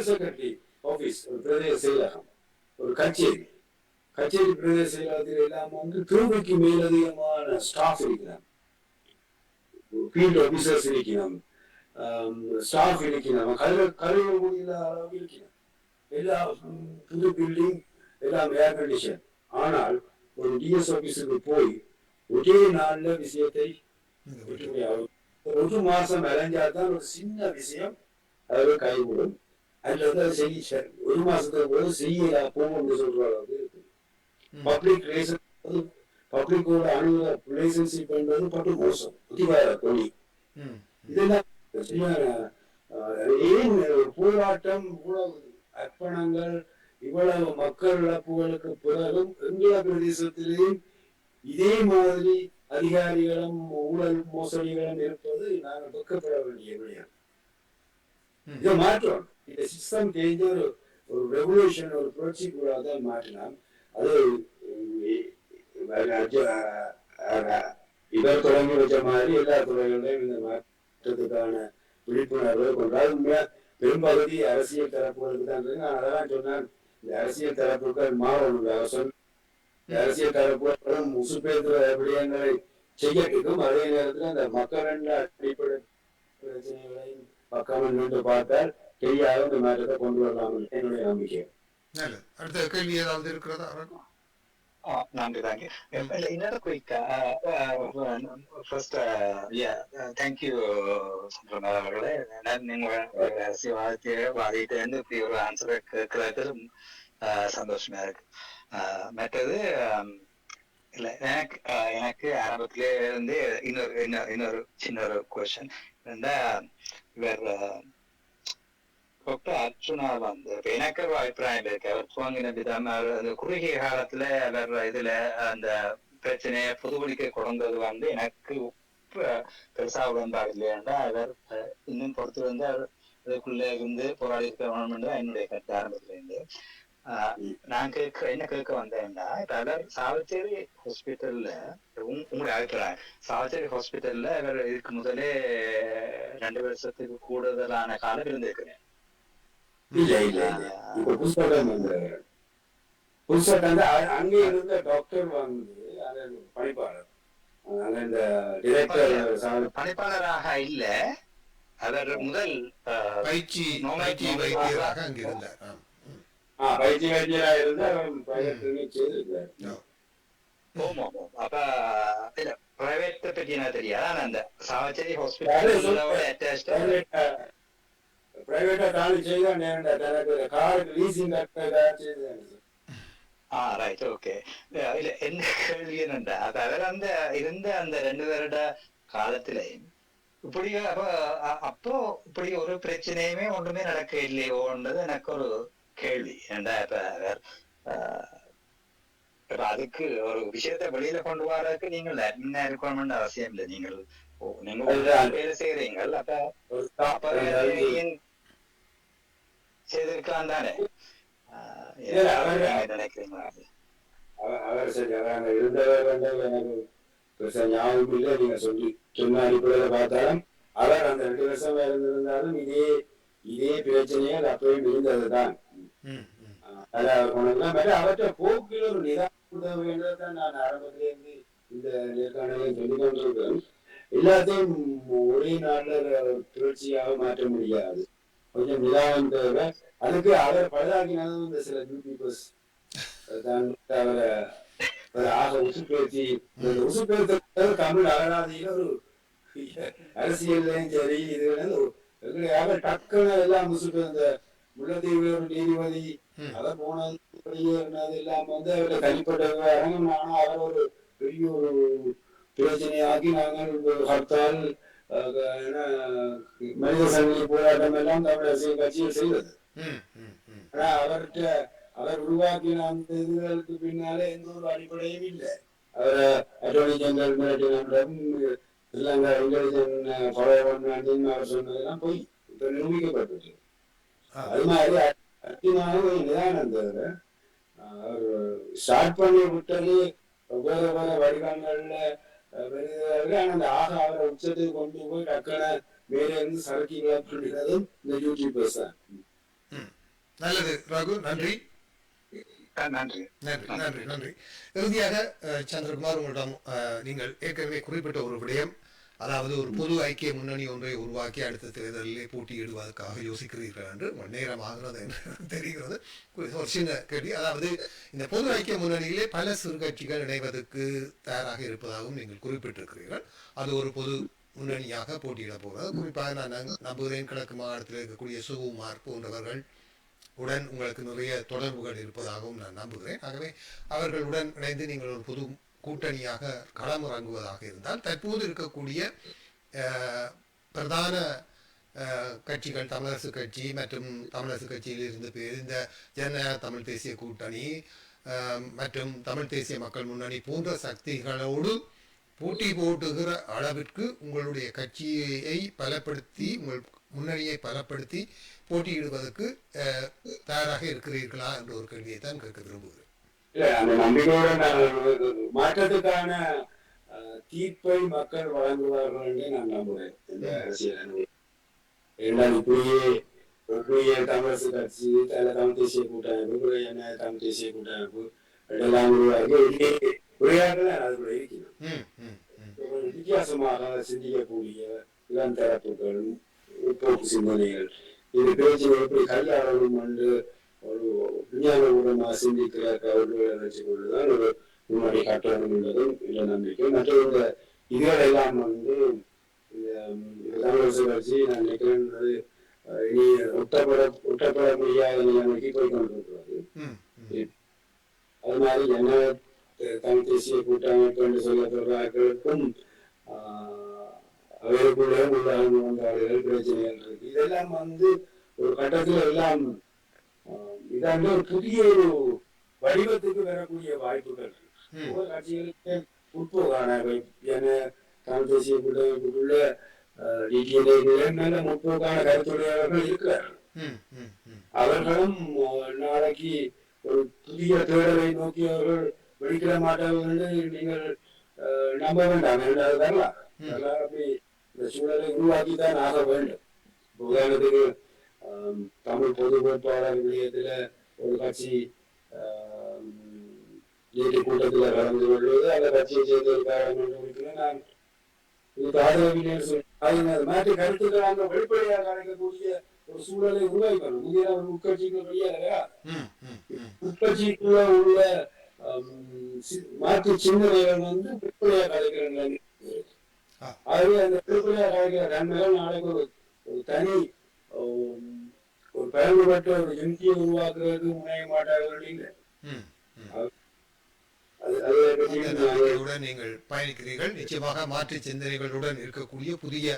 Speaker 3: செக்ரட்டரி ஆபீஸ், ஒரு பிரதேச செயலகம், ஒரு கச்சேரி பிரதேச செயலகத்தில் எல்லாம் தேவைக்கு மேலதிகமான ஸ்டாஃப் இருக்கிறாங்க, ஃபீல்ட் ஆபீசர்ஸ் இருக்கிறாங்க, ஸ்டாஃப் இருக்கிறாங்க, கழிவு முடியல அளவு இருக்கிறாங்க. எல்லா புது பில்டிங், எல்லாம் ஏர் கண்டிஷன். ஆனால் ஒரு டிஎஸ் ஆபீஸுக்கு போய் ஒரே நாள்ல விஷயத்தை ஒரு மாசம் அலைஞ்சாதான் ஒரு சின்ன விஷயம் அதில் கைவிடும். அல்லது அதை செய்ய ஒரு மாசத்துக்கு போது செய்யலா போகும்னு சொல்ற அளவுக்கு இருக்கு. பப்ளிக்கோட அணுகுல ரிலேஷன்ஷிப் பண்றது பட்டு மோசம், புத்திவார தொழில். இதெல்லாம் ஏன் ஒரு போராட்டம், இவ்வளவு அர்ப்பணங்கள், இவ்வளவு மக்கள் இழப்புகளுக்கு பிறகும் எங்கள பிரதேசத்திலேயும் இதே மாதிரி அதிகாரிகளும் ஊழல் மோசடிகளும் இருப்பது நாங்கள் வெட்கப்பட வேண்டிய விடயம். இதை மாற்றோம். இந்த சிஸ்டம் சேஞ்ச் ஒரு ரெவல்யூஷன், ஒரு புரட்சி கூட தான் மாற்றினான். அது இவர் தொடங்கி வச்ச மாதிரி எல்லா துறைகளிலும் இந்த மாற்றத்துக்கான விழிப்புணர்வு கொண்டால் பெரும்பகுதி அரசியல் தரப்புகளுக்கு தான் இருக்கு. நான் அதெல்லாம் சொன்னேன், இந்த அரசியல் தரப்புகள் மாறணும். அவசரம் அரசியல் தரப்புகளும் உசுப்பேற்ற விடயங்களை செய்யட்டும். அதே நேரத்தில் அந்த மக்களின் அடிப்படை பிரச்சனைகளையும் பக்கம் நின்று பார்த்தால் தெரியாத இந்த மாற்றத்தை கொண்டு வரலாம் என்னுடைய நம்பிக்கை.
Speaker 1: அடுத்த கேள்வி ஏதாவது இருக்கிறதா?
Speaker 5: நன்றி. தேங்க்யூ. இன்னொரு குயிக்கா ஃபர்ஸ்ட் தேங்க்யூ அவர்களே. நீங்க வாதிட்டு இருந்து இப்படி ஒரு ஆன்சரை கேட்கறது சந்தோஷமா இருக்கு. மற்றது இல்ல, எனக்கு ஆரம்பத்திலே இருந்து இன்னொரு சின்ன ஒரு கொஸ்டின். இவர் டாக்டர் அர்ச்சுனா வந்து இப்ப எனக்கு ஒரு அபிப்பிராயம் இருக்கு. அவர் துவங்கின விதம் அந்த குறுகிய காலத்துல அவர் இதுல அந்த பிரச்சனையை பொதுவெளிக்கு கொண்டது வந்து எனக்கு பெருசா உடன்பாடு இல்லையாண்டா அவர் இன்னும் பொறுத்து வந்து அவர் அதுக்குள்ள இருந்து போராடி இருக்க வேணும்னு தான் என்னுடைய கருத்து ஆரம்பத்துல இருந்து. நான் என்ன கேட்க வந்தேன்டா, இப்ப அவர் சாவச்சேரி ஹாஸ்பிட்டல்ல உங்களுடைய அபிப்பிராயம், சாவச்சேரி ஹாஸ்பிட்டல்ல அவர் இதுக்கு முதலே 2 வருஷத்துக்கு கூடுதலான காலம் இருந்திருக்கிறேன்.
Speaker 3: இல்ல இல்ல இல்ல இப்ப புதுசாட்டம் வந்து அங்கே இருந்த டாக்டர் வந்து பணிப்பாளர், இந்த டிரெக்டர்
Speaker 5: பணிப்பாளராக இல்ல, அவர் முதல்
Speaker 1: பயிற்சி வைத்தியராக அங்க இருந்தார்.
Speaker 3: பயிற்சி வைத்தியராக இருந்து அவர் பிரைவேட் கிளினிக் செய்திருக்காரு.
Speaker 5: அப்ப இல்ல பிரைவேட் பத்தி எனக்கு தெரியாது. அந்த சாவச்சேரி ஹாஸ்பிட்டல்
Speaker 3: பிரைவேட்டா தாண்டி செய்தான் தனக்கு காருக்கு லீசிங் செய்தான்.
Speaker 5: Right, okay. இல்ல என்ன கேள்வி என்னண்டா, அவர் அந்த இருந்த அந்த 2 வருட காலத்திலையும் இப்படி அப்போ இப்படி ஒரு பிரச்சனையுமே ஒன்றுமே நடக்க இல்லையோன்றது எனக்கு ஒரு கேள்வி. ஏண்டா இப்ப அதுக்கு ஒரு விஷயத்த வெளியில கொண்டு வரதுக்கு நீங்கள் அட்மினா இருக்கணும்னு அவசியம் இல்லை. நீங்க வேலை செய்யறீங்க, அப்ப செய்திருக்கலாம் தானே நினைக்கிறீங்களா?
Speaker 3: அவர் சரி இருந்தவர் எனக்கு பெருசா ஞாபகம் இல்லை. நீங்க சொன்ன அடிப்படையில பார்த்தாலும் அவர் அந்த 2 வருஷம் இருந்திருந்தாலும் இதே பிரச்சனையே அப்பயும் இருந்ததுதான். அவற்றை போக்கில் ஒரு நிதானம் வேண்டதான் நான் ஆரம்பத்திலே இருந்து இந்த நேர்காணலை சொல்லிக் கொண்டிருக்கேன். எல்லாத்தையும் ஒரே நாள்ல புரட்சியாக மாற்ற முடியாது, கொஞ்சம் நிதானம் தேவை. அதுக்கு அவர் பழுதாக்கினதும் இந்த சில யூடியூபர்ஸ் அவரை ஆக உசுப்பேற்றி தமிழ் அகராதியில ஒரு அரசியல்லையும் சரி இது எங்களுடைய டக்குன்னு எல்லாம் உசுப்பு. இந்த முல்லைத்தீவு ஒரு நீதிபதி அதை போனது எல்லாம் வந்து அவர்கிட்ட தனிப்பட்ட விவகாரம். ஆனா அவர் ஒரு பெரிய ஒரு பிரச்சனையாக்கி நாங்கள் ஹர்த்தால் மனித சங்கிலி போராட்டம் எல்லாம் தமிழ் அரசியல் கட்சியில் செய்தது. ஆனா அவர் உருவாக்கின அந்த இதுகளுக்கு பின்னாலே எந்த ஒரு அடிப்படையும் இல்லை. அவரை attorney general மிரட்டினம் Sri Lanka intelligence follow பண்ணு அவர் சொன்னதெல்லாம் போய் இப்ப நிரூபிக்கப்பட்டது. அது மாதிரி கொஞ்சம் நிதானம் தேவை. அவர் ஸ்டார்ட் பண்ணி விட்டது வேற வேற வடிவங்கள்ல அந்த ஆக அவரை உச்சத்துக்கு கொண்டு போய் டக்குன வேற இருந்து சரக்கிகளை பண்ணினதும் இந்த யூடியூபர்ஸ் தான்.
Speaker 1: நல்லது ரகு, நன்றி
Speaker 5: நன்றி
Speaker 1: நன்றி நன்றி நன்றி. இறுதியாக சந்திரகுமார், உங்களிடம் நீங்கள் ஏற்கனவே குறிப்பிட்ட ஒரு விடயம், அதாவது ஒரு பொது ஐக்கிய முன்னணி ஒன்றை உருவாக்கி அடுத்த தேர்தலிலே போட்டியிடுவதற்காக யோசிக்கிறீர்கள் என்று நேரம் ஆகிறது என்று தெரிகிறது. ஒரு சின்ன கேள்வி, அதாவது இந்த பொது ஐக்கிய முன்னணியிலே பல சிறு கட்சிகள் இணைவதற்கு தயாராக இருப்பதாகவும் நீங்கள் குறிப்பிட்டிருக்கிறீர்கள். அது ஒரு பொது முன்னணியாக போட்டியிட போகிறது. குறிப்பாக நான் நம்புகிறேன் கிழக்கு மாகாணத்தில் இருக்கக்கூடிய சுகுமார் போன்றவர்கள் உடன் உங்களுக்கு நிறைய தொடர்புகள் இருப்பதாகவும் நான் நம்புகிறேன். ஆகவே அவர்களுடன் இணைந்து நீங்கள் ஒரு பொது கூட்டணியாக களமிறங்குவதாக இருந்தால் தற்போது இருக்கக்கூடிய பிரதான கட்சிகள் தமிழரசு கட்சி மற்றும் தமிழரசு கட்சியில் இருந்து இந்த ஜனநாயக தமிழ் தேசிய கூட்டணி மற்றும் தமிழ் தேசிய மக்கள் முன்னணி போன்ற சக்திகளோடு போட்டி போட்டுகிற அளவிற்கு உங்களுடைய கட்சியை பலப்படுத்தி உங்கள் முன்னணியை பலப்படுத்தி போட்டியிடுவதற்கு தயாராக இருக்கிறீர்களா என்ற ஒரு கேள்வியை தான் கேட்க விரும்புகிறேன்.
Speaker 3: அந்த நம்பிக்கையோட மாற்றத்துக்கான தீர்ப்பை மக்கள் வழங்குவார்கள் என்று நான் நம்புகிறேன். இந்த அரசியல் இப்படியே தமிழரசு கட்சி, தமிழ் தேசிய கூட்டமைப்பு, தமிழ் தேசிய கூட்டமைப்பு எல்லாம் உருவாக்கி உரையாடல அதுக்குள்ள இருக்கணும். வித்தியாசமாக சிந்திக்கக்கூடிய இளம் தரப்புகள், போக்கு சிந்தனைகள், இது பேச்சினை எப்படி கையாளணும் என்று ஒரு விஞ்ஞானபூர்வமாக சிந்திக்கிற கவர்களை வச்சு கொண்டுதான் ஒரு முன்னாடி காட்டணும் என்பதும் இந்த நம்பிக்கை. மற்ற இந்த இதுகள் எல்லாம் வந்து தமிழரசு கட்சி நான் நினைக்கிறேன் இனி ஒட்டப்பட முடியாத நிலைமைக்கு போய் கொண்டிருக்கிறது. அது மாதிரி என்ன தமிழ் தேசிய கூட்டமைப்பு என்று சொல்லப்படுறார்களுக்கும் அவருக்குள்ளே உள்ள பிரச்சனைகள் இருக்கு. இதெல்லாம் வந்து ஒரு கட்டத்துல எல்லாம் இதாண்டு ஒரு புதிய ஒரு வடிவத்துக்கு வரக்கூடிய வாய்ப்புகள் ஒவ்வொரு கட்சிகளுக்கு முற்போக்கான என தமிழ் தேசிய கூட்டமைப்புக்குள்ள நல்ல முற்போக்கான கருத்துடையவர்கள் இருக்கிறார்கள். அவர்களும் நாளைக்கு ஒரு புதிய தேடலை நோக்கி அவர்கள் வெளிக்கிட மாட்டார்கள் என்று நீங்கள் நம்ப வேண்டாம். இரண்டாவது வரலாம் அப்படி இந்த சூழலை உருவாக்கித்தான் ஆக வேண்டும். உதாரணத்துக்கு தமிழ் பொது வேட்பாளர் விடயத்துல ஒரு கட்சி நேற்று கூட்டத்துல கலந்து கொள்வது அந்த கட்சியை சேர்ந்ததற்காக நான் இதுக்கு ஆதரவில்லை மாற்று கருத்துக்கள் அங்க வெளிப்படையாக கிடைக்கக்கூடிய ஒரு சூழலை உருவாக்கணும். புதிய உட்கட்சிகள் வெளியாக உட்கட்சிக்குள்ள உள்ள மாற்று சிந்தனைகள் வெளிப்படையாக கிடைக்கிற ஆகவே அந்த வெளிப்படையாக கிடைக்கிற நன்மைகள் நாளைக்கு ஒரு தனி ஒரு பயன்பட்ட ஒரு யுக்தியை உருவாக்குறது முனைய மாட்டார்கள்.
Speaker 1: நீங்கள் பயணிக்கிறீர்கள். நிச்சயமாக மாற்று சிந்தனைகளுடன் இருக்கக்கூடிய புதிய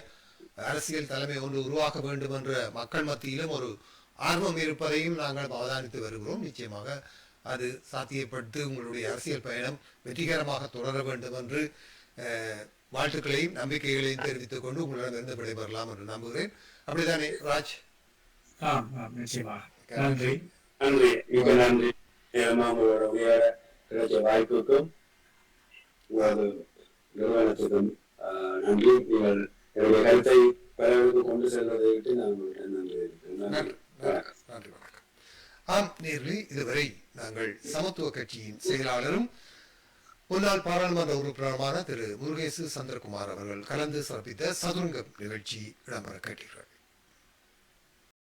Speaker 1: அரசியல் தலைமை ஒன்று உருவாக்க வேண்டும் என்ற மக்கள் மத்தியிலும் ஒரு ஆர்வம் இருப்பதையும் நாங்கள் அவதானித்து வருகிறோம். நிச்சயமாக அது சாத்தியப்பட்டு உங்களுடைய அரசியல் பயணம் வெற்றிகரமாக தொடர வேண்டும் என்று வாழ்த்துக்களையும் நம்பிக்கைகளையும் தெரிவித்துக் கொண்டு உங்களிடமிருந்து விடைபெறலாம் என்று நம்புகிறேன். அப்படித்தானே ராஜ்?
Speaker 2: நிச்சயமாக. நன்றி
Speaker 3: நன்றி, மிக நன்றி. உங்களோட உயர கிடைச்ச வாய்ப்புக்கும் உங்களது நிறுவனத்துக்கும் நன்றி. நீங்கள் என்னுடைய கருத்தை பலருக்கு கொண்டு செல்வதை விட்டு நான் உங்கள்கிட்ட நன்றி இருக்கிறேன். நன்றி,
Speaker 1: வணக்கம். ஆம் நேர்களே, இதுவரை நாங்கள் சமத்துவ கட்சியின் செயலாளரும் முன்னாள் பாராளுமன்ற உறுப்பினருமான திரு முருகேசு சந்திரகுமார் அவர்கள் கலந்து சிறப்பித்த சதுரங்கம் நிகழ்ச்சி இடம்பெற கேட்டீர்கள்.